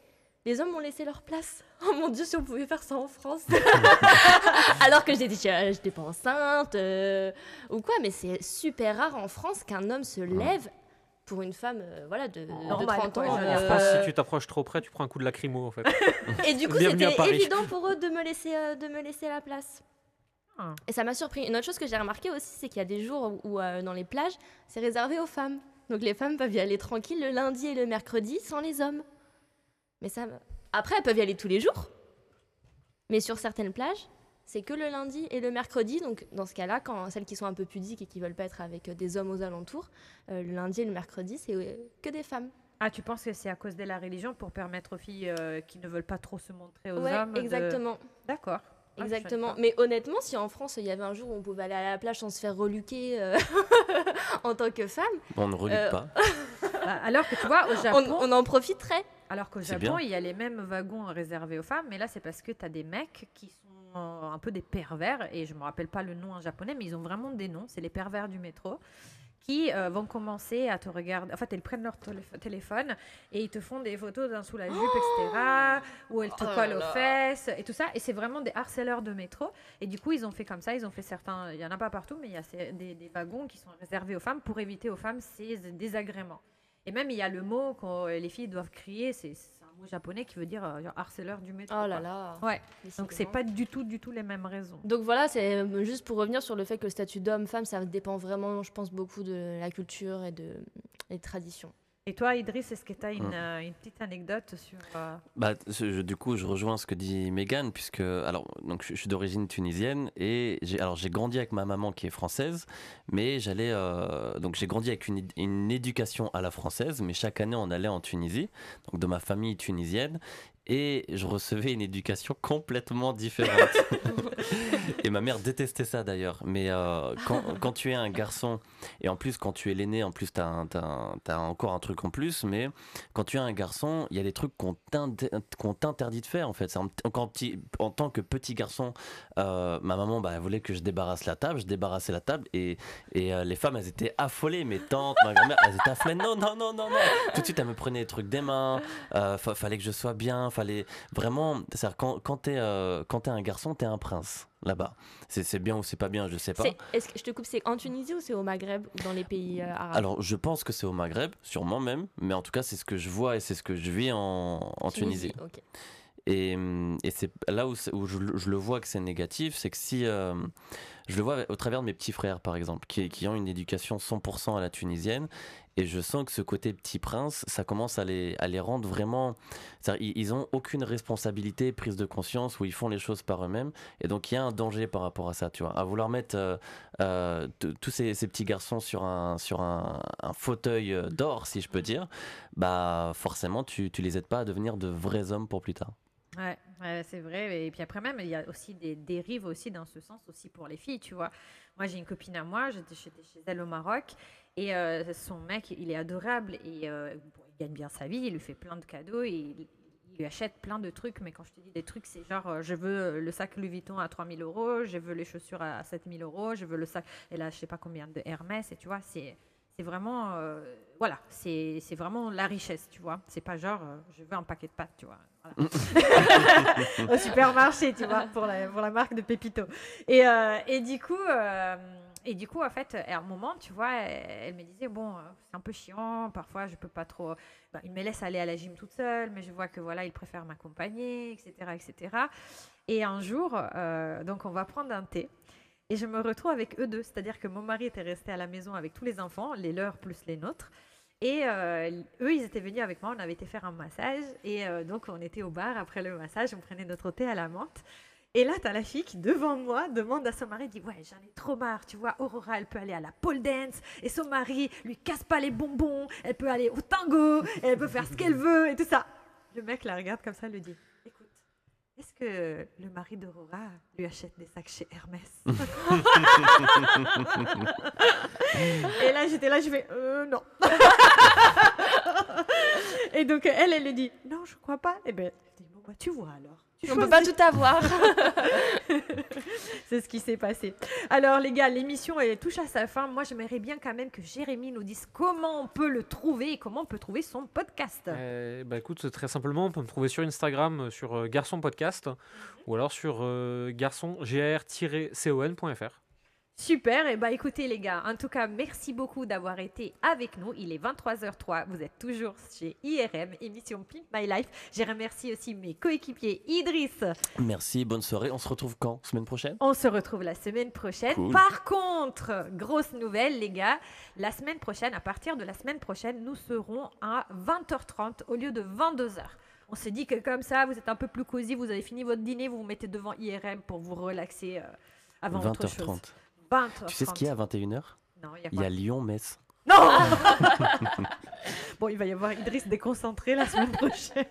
les hommes m'ont laissé leur place. Oh mon Dieu, si on pouvait faire ça en France. Alors que j'étais pas enceinte ou quoi, mais c'est super rare en France qu'un homme se lève pour une femme de Normal, 30 ans. quoi, Je pense que si tu t'approches trop près, tu prends un coup de lacrymo, en fait. Et du coup, Bienvenue à c'était Paris. évident pour eux de me laisser la place. Ah. Et ça m'a surpris. Une autre chose que j'ai remarqué aussi, c'est qu'il y a des jours où dans les plages, c'est réservé aux femmes. Donc les femmes peuvent y aller tranquilles le lundi et le mercredi sans les hommes. Mais ça, après, elles peuvent y aller tous les jours. Mais sur certaines plages, c'est que le lundi et le mercredi. Donc dans ce cas-là, quand celles qui sont un peu pudiques et qui veulent pas être avec des hommes aux alentours, le lundi et le mercredi, c'est que des femmes. Ah, tu penses que c'est à cause de la religion pour permettre aux filles qui ne veulent pas trop se montrer aux Ouais, hommes exactement. D'accord. Ah, je savais Exactement. pas. Mais honnêtement, si en France, il y avait un jour où on pouvait aller à la plage sans se faire reluquer en tant que femme, On ne reluque pas. Bah, alors que tu vois, au Japon, on en profiterait. alors qu'au C'est Japon, bien. il y a les mêmes wagons réservés aux femmes, mais là, c'est parce que tu as des mecs qui sont un peu des pervers, et je me rappelle pas le nom en japonais, mais ils ont vraiment des noms, c'est les pervers du métro, qui vont commencer à te regarder. En fait, ils prennent leur téléphone et ils te font des photos d'un sous la jupe, etc. Ou elles te collent aux fesses et tout ça. Et c'est vraiment des harceleurs de métro. Et du coup, ils ont fait comme ça. Ils ont fait certains. Il y en a pas partout, mais il y a des wagons qui sont réservés aux femmes pour éviter aux femmes ces désagréments. Et même, il y a le mot que les filles doivent crier. C'est un un mot japonais qui veut dire genre harceleur du métro. Oh là quoi. là. Ouais. Décidément. Donc c'est pas du tout les mêmes raisons. Donc voilà, c'est juste pour revenir sur le fait que le statut d'homme-femme, ça dépend vraiment, je pense, beaucoup de la culture et des traditions. Et toi, Idriss, est-ce que tu as une petite anecdote sur... Bah, du coup, je rejoins ce que dit Mégane, puisque alors, donc, je suis d'origine tunisienne et j'ai grandi avec ma maman qui est française, mais donc j'ai grandi avec une éducation à la française, mais chaque année on allait en Tunisie, donc de ma famille tunisienne, et je recevais une éducation complètement différente. Et ma mère détestait ça d'ailleurs. Mais quand tu es un garçon, et en plus quand tu es l'aîné, en plus t'as encore un truc en plus, mais quand tu es un garçon, il y a des trucs qu'on t'interdit de faire en fait. En tant que petit garçon, ma maman elle voulait que je débarrasse la table, je débarrassais la table et les femmes elles étaient affolées, mes tantes, ma grand-mère, elles étaient affolées, non. Tout de suite elles me prenaient les trucs des mains, fallait que je sois bien, fallait vraiment, c'est-à-dire quand t'es un garçon, t'es un prince. Là-bas. C'est bien ou c'est pas bien, je sais pas. Est-ce que je te coupe, c'est en Tunisie ou c'est au Maghreb ou dans les pays arabes? Alors, je pense que c'est au Maghreb, sûrement même, mais en tout cas, c'est ce que je vois et c'est ce que je vis en Tunisie. Ok. Et c'est là où je le vois que c'est négatif, c'est que si je le vois au travers de mes petits frères par exemple, qui ont une éducation 100% à la tunisienne, et je sens que ce côté petit prince, ça commence à les rendre vraiment, ils ont aucune responsabilité, prise de conscience, où ils font les choses par eux-mêmes, et donc il y a un danger par rapport à ça, tu vois, à vouloir mettre tous ces petits garçons sur un fauteuil d'or, si je peux dire, bah forcément tu les aides pas à devenir de vrais hommes pour plus tard. Ouais, c'est vrai. Et puis après même, il y a aussi des dérives aussi dans ce sens aussi pour les filles, tu vois. Moi, j'ai une copine à moi, j'étais chez elle au Maroc, et son mec, il est adorable, et il gagne bien sa vie, il lui fait plein de cadeaux, et il lui achète plein de trucs, mais quand je te dis des trucs, c'est genre, je veux le sac Louis Vuitton à 3 000 €, je veux les chaussures à 7 000 €, je veux le sac, et là, je sais pas combien de Hermès, et tu vois, c'est vraiment, voilà, c'est vraiment la richesse, tu vois. C'est pas genre, je veux un paquet de pâtes, tu vois. Voilà. Au supermarché, tu vois, pour la marque de Pépito. Et du coup, en fait, à un moment, tu vois, elle me disait, bon, c'est un peu chiant, parfois, je peux pas trop... Ben, il me laisse aller à la gym toute seule, mais je vois que, voilà, il préfère m'accompagner, etc., etc. Et un jour, donc, on va prendre un thé. Et je me retrouve avec eux deux, c'est-à-dire que mon mari était resté à la maison avec tous les enfants, les leurs plus les nôtres. Et eux, ils étaient venus avec moi, on avait été faire un massage. Et donc, on était au bar après le massage, on prenait notre thé à la menthe. Et là, t'as la fille qui, devant moi, demande à son mari, dit « Ouais, j'en ai trop marre, tu vois, Aurora, elle peut aller à la pole dance, et son mari lui casse pas les bonbons, elle peut aller au tango, elle peut faire ce qu'elle veut, et tout ça. » Le mec la regarde comme ça, lui dit « Écoute, est-ce que le mari d'Aurora lui achète des sacs chez Hermès ?» Et là, j'étais là, je fais non. Et donc, elle lui dit non, je crois pas. Et ben, je dis bon, bah, tu vois alors. On peut pas tout avoir. C'est ce qui s'est passé. Alors les gars, l'émission elle touche à sa fin. Moi, j'aimerais bien quand même que Jérémy nous dise comment on peut le trouver et comment on peut trouver son podcast. Bah écoute, très simplement, on peut me trouver sur Instagram sur Garçon Podcast ou alors sur garçon-con.fr. Super, et bah écoutez les gars, en tout cas merci beaucoup d'avoir été avec nous. Il est 23h03, vous êtes toujours chez IRM, émission Pimp My Life. Je remercie aussi mes coéquipiers Idriss. Merci, bonne soirée. On se retrouve quand? Semaine prochaine? On se retrouve la semaine prochaine. Cool. Par contre, grosse nouvelle les gars, la semaine prochaine, à partir de la semaine prochaine, nous serons à 20h30 au lieu de 22h. On s'est dit que comme ça, vous êtes un peu plus cosy, vous avez fini votre dîner, vous vous mettez devant IRM pour vous relaxer avant autre chose. 20h30. 20h30. Tu sais ce qu'il y a à 21h? Non, il y a Il quoi? y a Lyon-Metz. Non. Bon, il va y avoir Idriss déconcentré la semaine prochaine.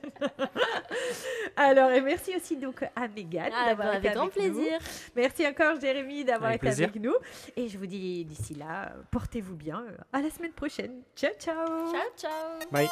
Alors, et merci aussi donc à Mégane d'avoir été avec grand plaisir. nous. Merci encore Jérémy d'avoir Avec été plaisir. avec nous. Et je vous dis d'ici là, portez-vous bien. À la semaine prochaine. Ciao, ciao. Ciao, ciao. Bye.